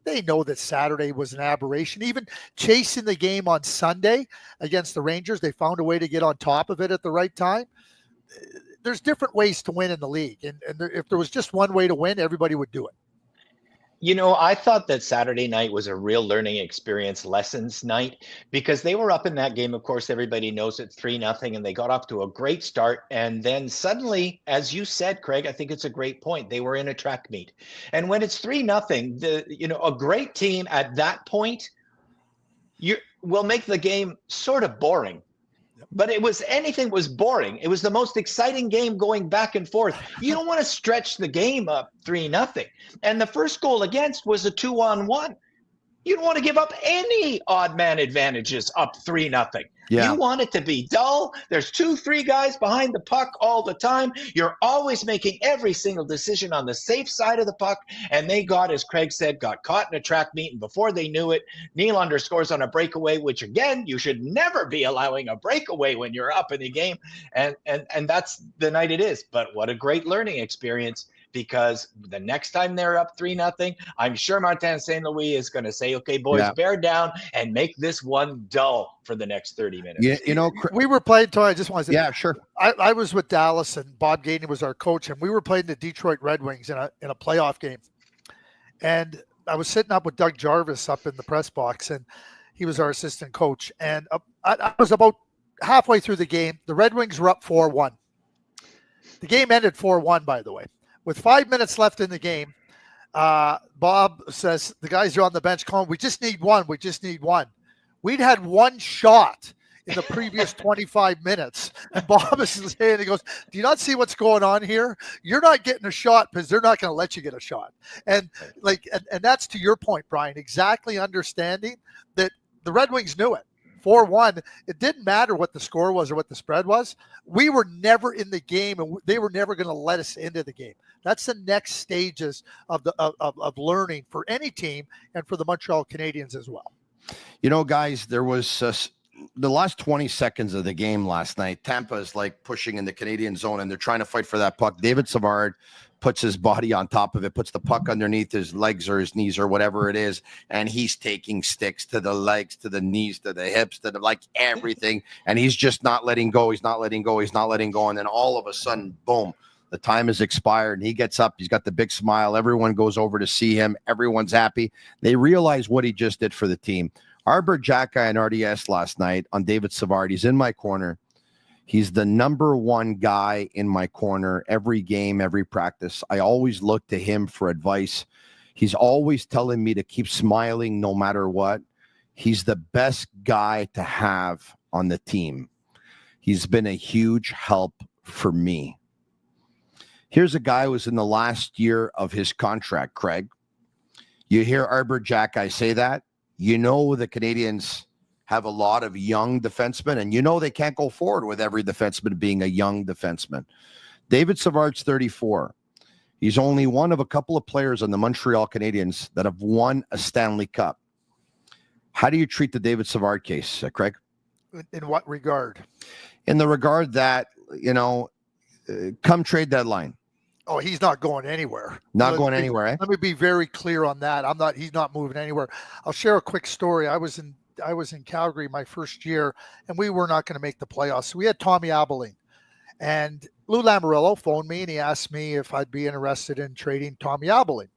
they know that Saturday was an aberration. Even chasing the game on Sunday against the Rangers, they found a way to get on top of it at the right time. There's different ways to win in the league. And if there was just one way to win, everybody would do it. I thought that Saturday night was a real learning experience, lessons night, because they were up in that game. Of course, everybody knows it's 3-0, and they got off to a great start. And then suddenly, as you said, Craig, I think it's a great point. They were in a track meet. And when it's 3-0, a great team at that point will make the game sort of boring. But anything was boring. It was the most exciting game going back and forth. You don't want to stretch the game up 3-0. And the first goal against was a 2-on-1. You don't want to give up any odd man advantages up 3-0. Yeah. You want it to be dull. There's 2-3 guys behind the puck all the time. You're always making every single decision on the safe side of the puck. And they as Craig said, got caught in a track meet. And before they knew it, Nylander scores on a breakaway, which again, you should never be allowing a breakaway when you're up in the game. And that's the night it is. But what a great learning experience. Because the next time they're up 3-0, I'm sure Martin St. Louis is going to say, okay, boys, bear down and make this one dull for the next 30 minutes. Yeah, we were playing, Tony, I just want to say, yeah, sure. I was with Dallas and Bob Gainey was our coach, and we were playing the Detroit Red Wings in a playoff game. And I was sitting up with Doug Jarvis up in the press box, and he was our assistant coach. And I was about halfway through the game. The Red Wings were up 4-1. The game ended 4-1, by the way. With 5 minutes left in the game, Bob says, the guys are on the bench calling, we just need one. We'd had one shot in the previous 25 minutes. And Bob is saying, he goes, do you not see what's going on here? You're not getting a shot because they're not going to let you get a shot. And and that's to your point, Brian, exactly understanding that the Red Wings knew it. 4-1. It didn't matter what the score was or what the spread was. We were never in the game, and they were never going to let us into the game. That's the next stages of learning for any team and for the Montreal Canadiens as well. You know, guys, there was the last 20 seconds of the game last night. Tampa is like pushing in the Canadian zone, and they're trying to fight for that puck. David Savard puts his body on top of it, puts the puck underneath his legs or his knees or whatever it is, and he's taking sticks to the legs, to the knees, to the hips, to the, like everything, and he's just not letting go. He's not letting go. He's not letting go, and then all of a sudden, boom, the time has expired, and he gets up. He's got the big smile. Everyone goes over to see him. Everyone's happy. They realize what he just did for the team. Arbor Jacka and RDS last night on David Savard. He's in my corner. He's the number one guy in my corner every game, every practice. I always look to him for advice. He's always telling me to keep smiling no matter what. He's the best guy to have on the team. He's been a huge help for me. Here's a guy who was in the last year of his contract, Craig. You hear Arbor Jacka say that? You know the Canadiens have a lot of young defensemen, and you know they can't go forward with every defenseman being a young defenseman. David Savard's 34. He's only one of a couple of players on the Montreal Canadiens that have won a Stanley Cup. How do you treat the David Savard case, Craig? In what regard? In the regard that, come trade deadline. Oh, he's not going anywhere. Not going anywhere, eh? Let me be very clear on that. He's not moving anywhere. I'll share a quick story. I was in Calgary my first year, and we were not going to make the playoffs. So we had Tommy Abilene, and Lou Lamoriello phoned me, and he asked me if I'd be interested in trading Tommy Abilene.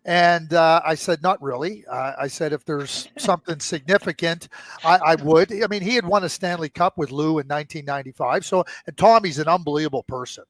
And I said, not really. I said, if there's something significant, I would. I mean, he had won a Stanley Cup with Lou in 1995. And Tommy's an unbelievable person.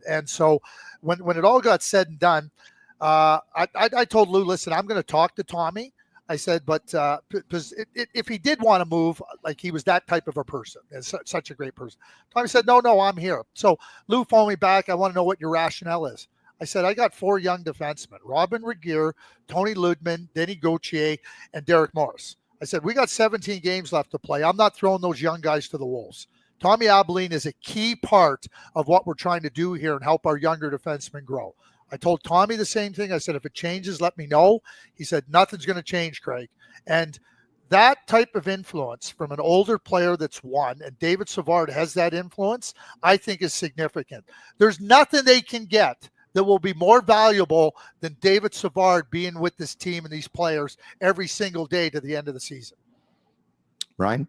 And so when it all got said and done, I told Lou, listen, I'm going to talk to Tommy. I said, but because if he did want to move, like he was that type of a person, and such a great person. Tommy said, no, I'm here. So Lou phoned me back. I want to know what your rationale is. I said, I got 4 young defensemen, Robin Regier, Tony Ludman, Denny Gauthier, and Derek Morris. I said, we got 17 games left to play. I'm not throwing those young guys to the wolves. Tommy Abilene is a key part of what we're trying to do here and help our younger defensemen grow. I told Tommy the same thing. I said, if it changes, let me know. He said, nothing's going to change, Craig. And that type of influence from an older player that's won, and David Savard has that influence, I think is significant. There's nothing they can get that will be more valuable than David Savard being with this team and these players every single day to the end of the season. Ryan?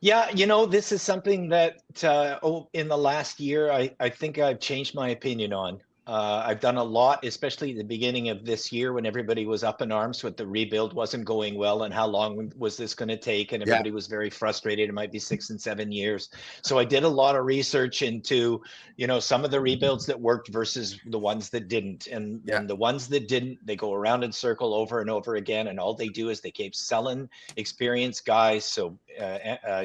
Yeah, this is something that in the last year, I think I've changed my opinion on. I've done a lot, especially at the beginning of this year when everybody was up in arms with the rebuild wasn't going well and how long was this going to take, and everybody was very frustrated. It might be 6 and 7 years. So I did a lot of research into, some of the rebuilds that worked versus the ones that didn't. And the ones that didn't, they go around in circle over and over again. And all they do is they keep selling experienced guys. So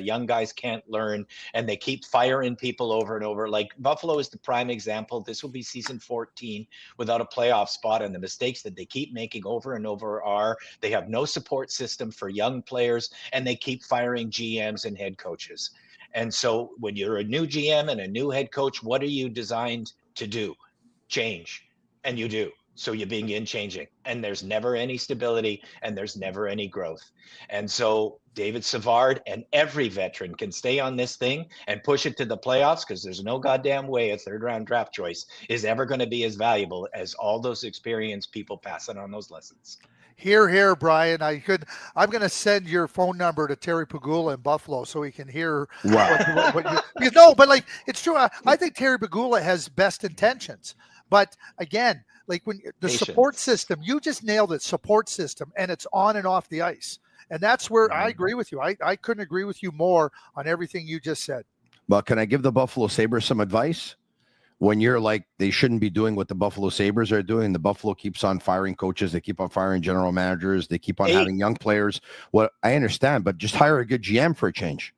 young guys can't learn, and they keep firing people over and over. Like Buffalo is the prime example. This will be season 14 without a playoff spot, and the mistakes that they keep making over and over are they have no support system for young players, and they keep firing GMs and head coaches. And so when you're a new GM and a new head coach, what are you designed to do? Change. And you do. So you begin changing, and there's never any stability, and there's never any growth. And so David Savard and every veteran can stay on this thing and push it to the playoffs, because there's no goddamn way a 3rd-round draft choice is ever going to be as valuable as all those experienced people passing on those lessons. Here, Brian. I'm going to send your phone number to Terry Pagula in Buffalo so he can hear. Wow. But like, it's true. I think Terry Pagula has best intentions, but again, like when the support system, you just nailed it, support system, and it's on and off the ice. And that's where I agree with you. I couldn't agree with you more on everything you just said. Well, can I give the Buffalo Sabres some advice? When you're like, they shouldn't be doing what the Buffalo Sabres are doing. The Buffalo keeps on firing coaches. They keep on firing general managers. They keep on having young players. Well, I understand, but just hire a good GM for a change.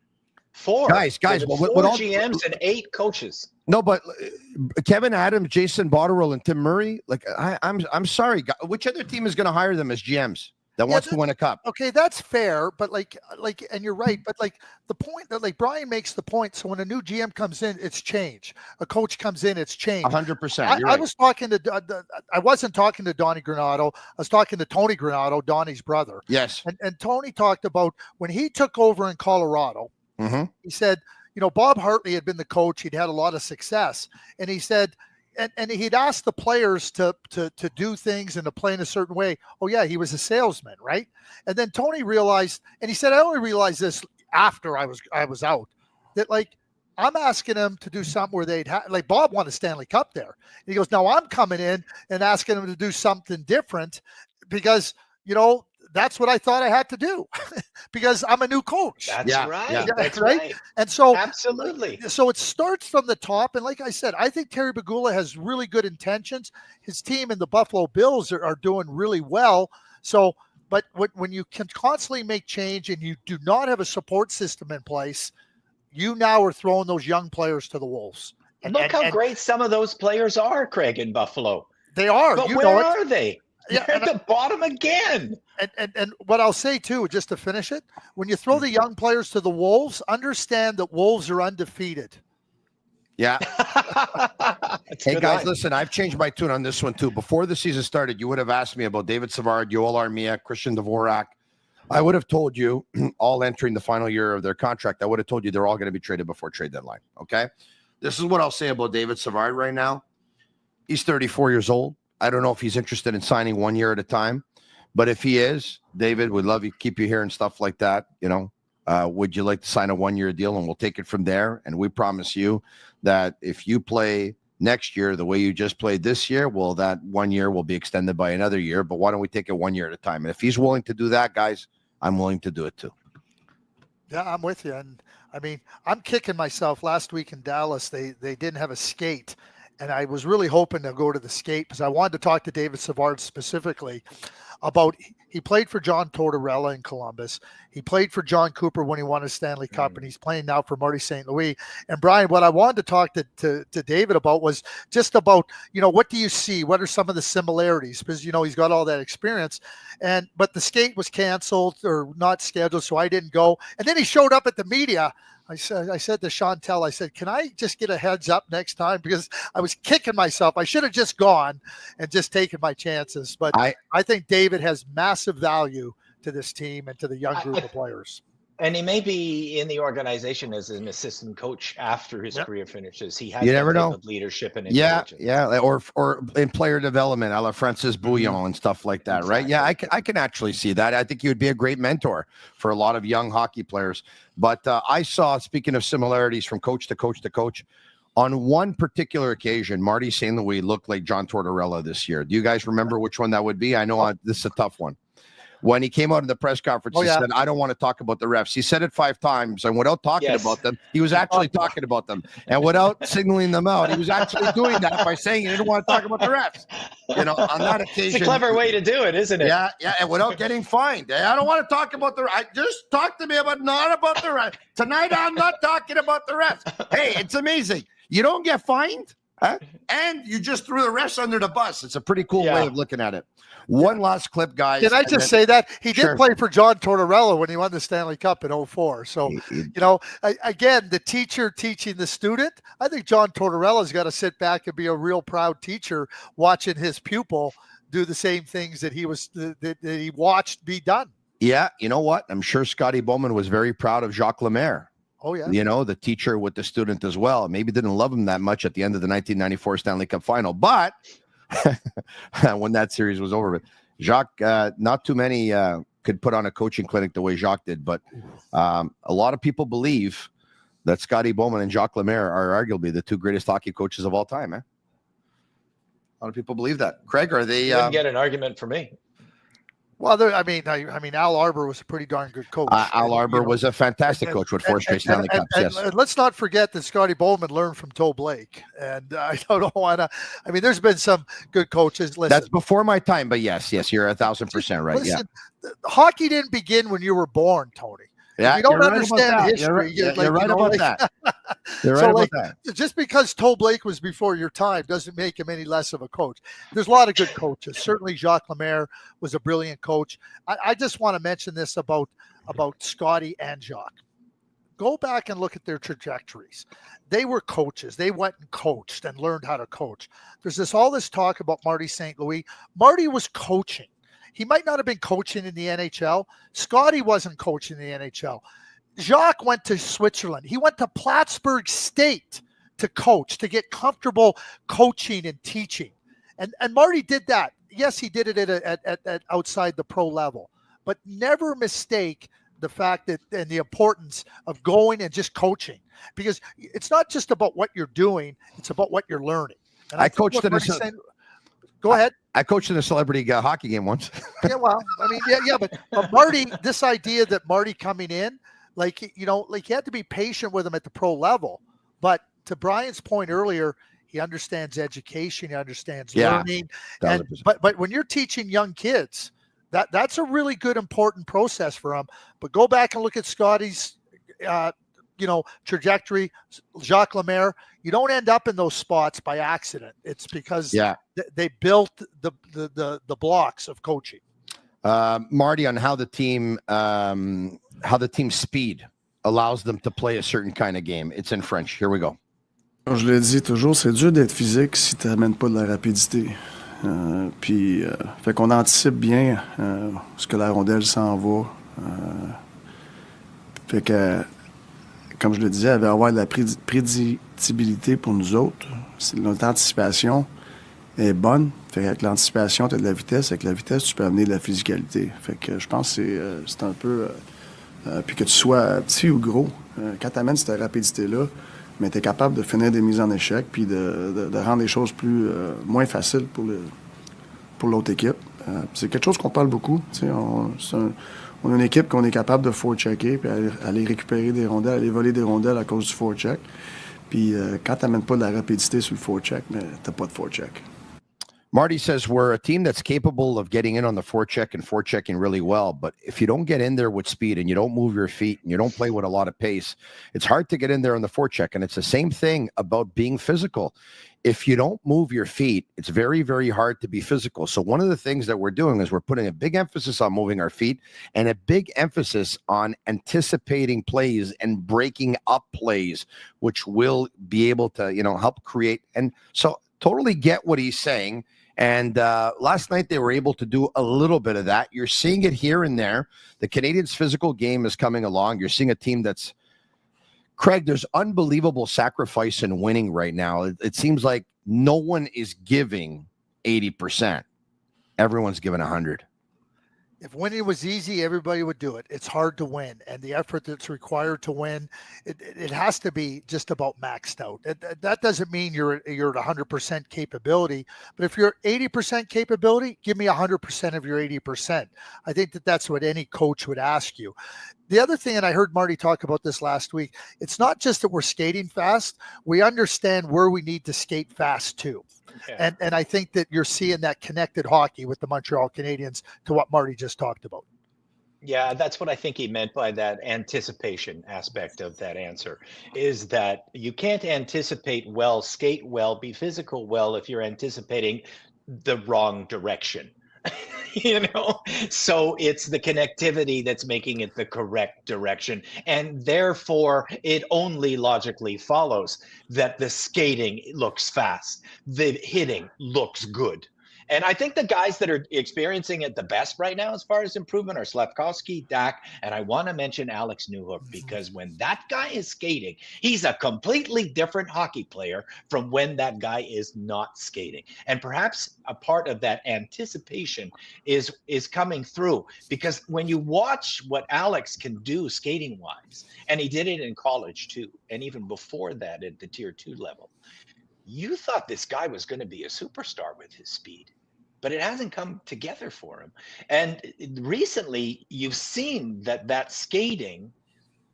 4 guys. Well, 4 GMs and 8 coaches. No, but Kevin Adams, Jason Botterill, and Tim Murray. Like, I'm sorry. Which other team is going to hire them as GMs? that wants to win a cup. Okay, that's fair, but and you're right, but the point that Brian makes the point. So when a new GM comes in, it's change. A coach comes in, it's change. 100%. I was talking to, I wasn't talking to Donnie Granato. I was talking to Tony Granato, Donnie's brother. Yes. And Tony talked about when he took over in Colorado. Mm-hmm. He said, Bob Hartley had been the coach. He'd had a lot of success, and he said. And he'd asked the players to do things and to play in a certain way. Oh, yeah, he was a salesman, right? And then Tony realized, and he said, I only realized this after I was out, that I'm asking him to do something where they'd Bob won a Stanley Cup there. And he goes, now I'm coming in and asking him to do something different because, that's what I thought I had to do because I'm a new coach. That's right. Yeah. That's right. And so absolutely. So it starts from the top. And like I said, I think Terry Pegula has really good intentions. His team and the Buffalo Bills are doing really well. So, but when you can constantly make change and you do not have a support system in place, you now are throwing those young players to the wolves. And look how great some of those players are, Craig, in Buffalo. They are. But where are they? Yeah, they're at the bottom again. And what I'll say too, just to finish it, when you throw the young players to the wolves, understand that wolves are undefeated. Yeah. Hey guys, listen, I've changed my tune on this one too. Before the season started, you would have asked me about David Savard, Yoel Armia, Christian Dvorak. I would have told you, all entering the final year of their contract, I would have told you they're all going to be traded before trade deadline. Okay. This is what I'll say about David Savard right now. He's 34 years old. I don't know if he's interested in signing 1 year at a time, but if he is, David, we'd love you, keep you here and stuff like that. Would you like to sign a 1 year deal, and we'll take it from there. And we promise you that if you play next year the way you just played this year, well, that 1 year will be extended by another year. But why don't we take it 1 year at a time? And if he's willing to do that, guys, I'm willing to do it too. Yeah, I'm with you. And I mean, I'm kicking myself. Last week in Dallas, they didn't have a skate. And I was really hoping to go to the skate because I wanted to talk to David Savard specifically about he played for John Tortorella in Columbus. He played for John Cooper when he won his Stanley Cup, and he's playing now for Marty St. Louis. And Brian, what I wanted to talk to David about was just about, what do you see? What are some of the similarities? Because, he's got all that experience. But the skate was canceled or not scheduled, so I didn't go. And then he showed up at the media. I said to Chantel, I said, can I just get a heads up next time? Because I was kicking myself. I should have just gone and just taken my chances. But I think David has massive value to this team and to the young group of players. And he may be in the organization as an assistant coach after his career finishes. He has never know. Leadership and intelligence. Yeah, or in player development, a la Francis Bouillon and stuff like that, right? Yeah, I can actually see that. I think he would be a great mentor for a lot of young hockey players. But I saw, speaking of similarities from coach to coach to coach, on one particular occasion, Marty St. Louis looked like John Tortorella this year. Do you guys remember which one that would be? I know this is a tough one. When he came out in the press conference, he said, I don't want to talk about the refs. He said it 5 times, and without talking about them, he was actually talking about them. And without signaling them out, he was actually doing that by saying he didn't want to talk about the refs. On that occasion. It's a clever way to do it, isn't it? Yeah, and without getting fined. I don't want to talk about the refs. Just talk to me not about the refs. Tonight, I'm not talking about the refs. Hey, it's amazing. You don't get fined, and you just threw the refs under the bus. It's a pretty cool way of looking at it. One last clip, guys. Can I just say that he did play for John Tortorella when he won the Stanley Cup in 2004. So, again, the teacher teaching the student. I think John Tortorella's got to sit back and be a real proud teacher watching his pupil do the same things that he watched be done. Yeah, you know what? I'm sure Scotty Bowman was very proud of Jacques Lemaire. Oh, yeah. The teacher with the student as well. Maybe didn't love him that much at the end of the 1994 Stanley Cup final, but when that series was over. But Jacques, not too many could put on a coaching clinic the way Jacques did, but a lot of people believe that Scotty Bowman and Jacques Lemaire are arguably the 2 greatest hockey coaches of all time. A lot of people believe that. Craig, are they? You wouldn't get an argument for me. Well, I mean, Al Arbour was a pretty darn good coach. Al Arbour was a fantastic coach with 4 straight Stanley Cups. Yes. And let's not forget that Scotty Bowman learned from Toe Blake. And I don't want to. I mean, there's been some good coaches. Listen, that's before my time, but yes, you're 1,000% right. Listen, hockey didn't begin when you were born, Tony. Yeah, if you don't understand history. You're right about that. You're right about that. Just because Toe Blake was before your time doesn't make him any less of a coach. There's a lot of good coaches. Certainly Jacques Lemaire was a brilliant coach. I just want to mention this about Scotty and Jacques. Go back and look at their trajectories. They were coaches. They went and coached and learned how to coach. There's all this talk about Marty St. Louis. Marty was coaching. He might not have been coaching in the NHL. Scotty wasn't coaching in the NHL. Jacques went to Switzerland. He went to Plattsburgh State to coach, to get comfortable coaching and teaching. And Marty did that. Yes, he did it at outside the pro level. But never mistake the fact that and the importance of going and just coaching, because it's not just about what you're doing, it's about what you're learning. And I coached in go ahead. I coached in a celebrity hockey game once. Yeah, well, I mean, but Marty, this idea that Marty coming in, like you had to be patient with him at the pro level. But to Brian's point earlier, he understands education, he understands learning. And, but when you're teaching young kids, that's a really good, important process for them. But go back and look at Scotty's, trajectory, Jacques Lemaire. You don't end up in those spots by accident. It's because they built the blocks of coaching. Marty, on how the team's speed allows them to play a certain kind of game. It's in French. Here we go. Je le dis toujours, c'est dur d'être physique si tu n'amènes pas de la rapidité. Fait qu'on anticipe bien ce que la rondelle s'en va. Fait que, comme je le disais, elle va avoir de la prédictibilité pour nous autres. Notre anticipation est bonne. Fait qu'avec l'anticipation, tu as de la vitesse. Avec la vitesse, tu peux amener de la physicalité. Fait que je pense que c'est un peu... puis que tu sois petit ou gros, quand tu amènes cette rapidité-là, mais tu es capable de finir des mises en échec puis de rendre les choses moins faciles pour l'autre équipe. C'est quelque chose qu'on parle beaucoup. On a une équipe qu'on est capable de forechecker puis aller récupérer des rondelles, aller voler des rondelles à cause du forecheck. Puis quand tu n'amènes pas de la rapidité sur le forecheck, mais tu n'as pas de forecheck. Marty says we're a team that's capable of getting in on the forecheck and forechecking really well. But if you don't get in there with speed and you don't move your feet and you don't play with a lot of pace, it's hard to get in there on the forecheck. And it's the same thing about being physical. If you don't move your feet, it's very, very hard to be physical. So one of the things that we're doing is we're putting a big emphasis on moving our feet and a big emphasis on anticipating plays and breaking up plays, which will be able to, help create. And so totally get what he's saying. And last night they were able to do a little bit of that. You're seeing it here and there. The Canadiens' physical game is coming along. You're seeing a team that's, Craig, there's unbelievable sacrifice in winning right now. It seems like no one is giving 80%. Everyone's giving 100. If winning was easy, everybody would do it. It's hard to win, and the effort that's required to win, it has to be just about maxed out. That doesn't mean you're at 100% capability, but if you're 80% capability, give me 100% of your 80%. I think that's what any coach would ask you. The other thing, and I heard Marty talk about this last week, it's not just that we're skating fast. We understand where we need to skate fast too. Yeah. And I think that you're seeing that connected hockey with the Montreal Canadiens to what Marty just talked about. Yeah, that's what I think he meant by that anticipation aspect of that answer, is that you can't anticipate well, skate well, be physical well if you're anticipating the wrong direction. So it's the connectivity that's making it the correct direction. And therefore, it only logically follows that the skating looks fast, the hitting looks good. And I think the guys that are experiencing it the best right now as far as improvement are Slafkovsky, Dach, and I want to mention Alex Newhook, because when that guy is skating, he's a completely different hockey player from when that guy is not skating. And perhaps a part of that anticipation is coming through, because when you watch what Alex can do skating-wise, and he did it in college too, and even before that at the Tier 2 level, you thought this guy was going to be a superstar with his speed. But it hasn't come together for him. And recently, you've seen that skating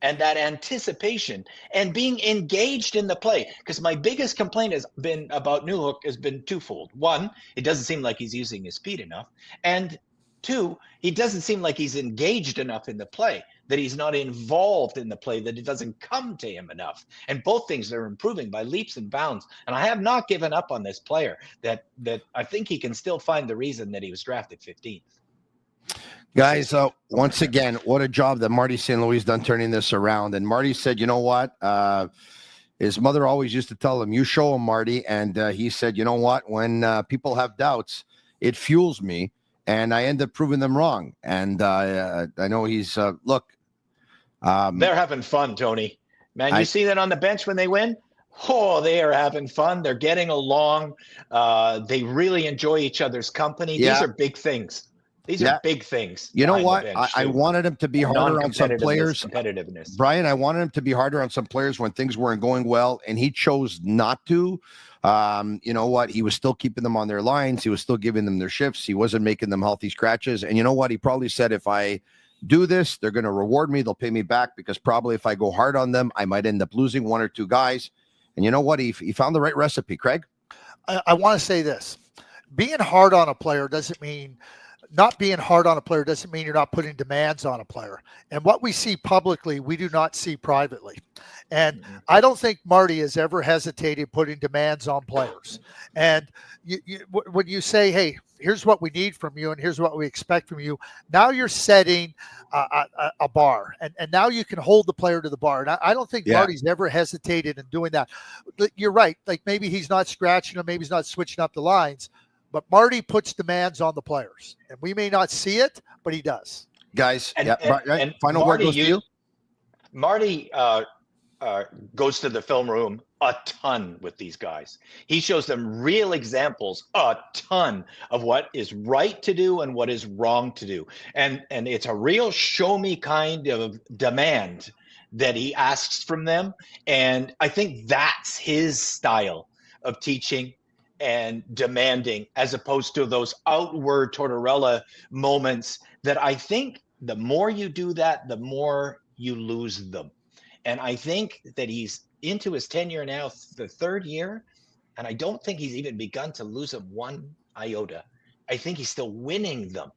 and that anticipation and being engaged in the play. Because my biggest complaint has been about Newhook has been twofold. One, it doesn't seem like he's using his speed enough. And two, he doesn't seem like he's engaged enough in the play. that he's not involved in the play, that it doesn't come to him enough. And both things are improving by leaps and bounds. And I have not given up on this player, that I think he can still find the reason that he was drafted 15th. Guys, once again, what a job that Marty St. Louis done turning this around. And Marty said, you know what? His mother always used to tell him, you show him, Marty. And he said, you know what? When people have doubts, it fuels me. And I end up proving them wrong. And I know he's, look. They're having fun, Tony. Man, you see that on the bench when they win? Oh, they are having fun. They're getting along. They really enjoy each other's company. Yeah. These are big things. These are big things. You know what? I wanted him to be harder on some players. Competitiveness. Brian, I wanted him to be harder on some players when things weren't going well, and he chose not to. You know what? He was still keeping them on their lines. He was still giving them their shifts. He wasn't making them healthy scratches. And you know what? He probably said, if I do this, they're going to reward me. They'll pay me back, because probably if I go hard on them, I might end up losing one or two guys. And you know what? He found the right recipe, Craig. I want to say this. Being hard on a player doesn't mean not being hard on a player doesn't mean you're not putting demands on a player. And what we see publicly, we do not see privately. And I don't think Marty has ever hesitated putting demands on players. And when you say, hey, here's what we need from you and here's what we expect from you, now you're setting a bar. And now you can hold the player to the bar. And I don't think Marty's ever hesitated in doing that. You're right. Like, maybe he's not scratching them. Maybe he's not switching up the lines. But Marty puts demands on the players, and we may not see it, but he does. Guys, and final word goes to you. Marty goes to the film room a ton with these guys. He shows them real examples, a ton, of what is right to do and what is wrong to do. And it's a real show me kind of demand that he asks from them. And I think that's his style of teaching and demanding, as opposed to those outward Tortorella moments that I think the more you do that, the more you lose them. And I think that he's into his tenure now, the third year, and I don't think he's even begun to lose them one iota. I think he's still winning them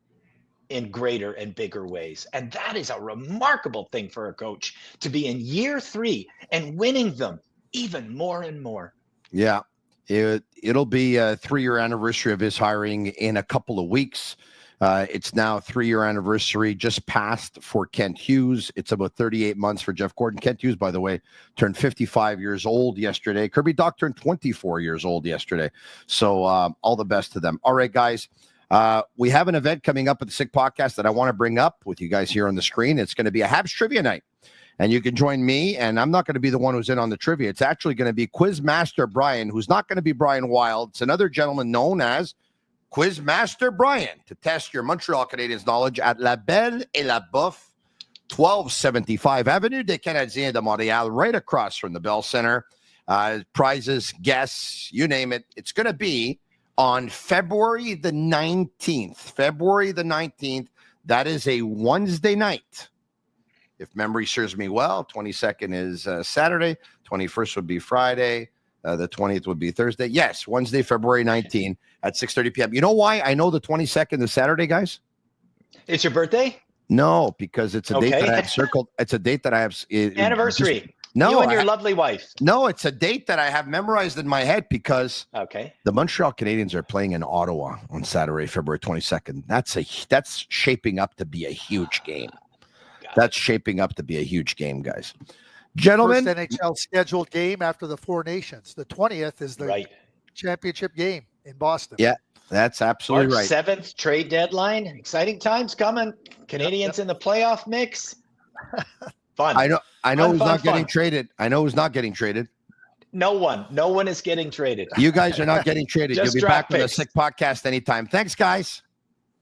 in greater and bigger ways. And that is a remarkable thing for a coach, to be in year 3 and winning them even more and more. Yeah. It'll be a 3-year anniversary of his hiring in a couple of weeks. It's now a 3-year anniversary just passed for Kent Hughes. It's about 38 months for Jeff Gordon. Kent Hughes, by the way, turned 55 years old yesterday. Kirby Dach turned 24 years old yesterday. So all the best to them. All right, guys. We have an event coming up at the Sick Podcast that I want to bring up with you guys here on the screen. It's going to be a Habs trivia night. And you can join me, and I'm not going to be the one who's in on the trivia. It's actually going to be Quizmaster Brian, who's not going to be Brian Wilde. It's another gentleman known as Quizmaster Brian, to test your Montreal Canadiens knowledge at La Belle et la Bouffe, 1275 Avenue des Canadiens de Montréal, right across from the Bell Center. Prizes, guests, you name it. It's going to be on February the 19th. February the 19th. That is a Wednesday night. If memory serves me well, 22nd is Saturday, 21st would be Friday, the 20th would be Thursday. Yes, Wednesday, February 19th at 6:30 p.m. You know why I know the 22nd is Saturday, guys? It's your birthday? No, because it's a date that I have circled. It's a date that I have. Anniversary. No, you and your lovely wife. No, it's a date that I have memorized in my head because the Montreal Canadiens are playing in Ottawa on Saturday, February 22nd. That's shaping up to be a huge game. That's shaping up to be a huge game, guys. Gentlemen. First NHL scheduled game after the Four Nations. The 20th is the championship game in Boston. Yeah, that's absolutely March right. 7th, trade deadline. Exciting times coming. Canadians in the playoff mix. Fun. I know who's not getting traded. I know who's not getting traded. No one is getting traded. You guys are not getting traded. You'll be back with a Sick Podcast anytime. Thanks, guys.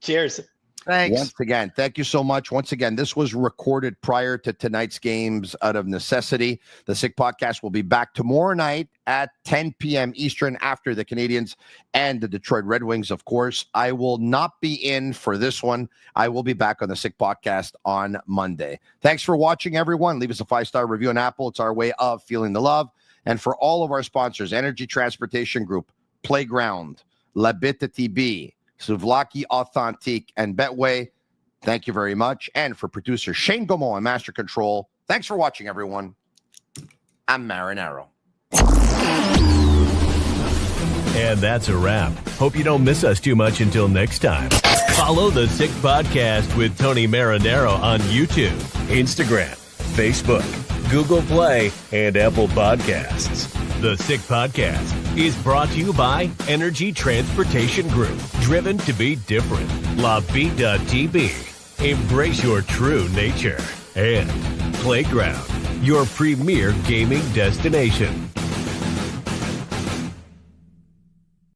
Cheers. Thanks. Once again, thank you so much. Once again, this was recorded prior to tonight's games out of necessity. The Sick Podcast will be back tomorrow night at 10 p.m. Eastern after the Canadiens and the Detroit Red Wings, of course. I will not be in for this one. I will be back on the Sick Podcast on Monday. Thanks for watching, everyone. Leave us a 5-star review on Apple. It's our way of feeling the love. And for all of our sponsors, Energy Transportation Group, Playground, La Bittt Tibi, Souvlaki Authentique, and Betway, Thank you very much. And for producer Shane Gaumont and Master Control, thanks for watching, everyone. I'm Marinaro. And that's a wrap. Hope you don't miss us too much until next time. Follow the Sick Podcast with Tony Marinaro on YouTube, Instagram, Facebook, Google Play, and Apple Podcasts. The Sick Podcast is brought to you by Energy Transportation Group, driven to be different. LaVie.tv, embrace your true nature. And Playground, your premier gaming destination.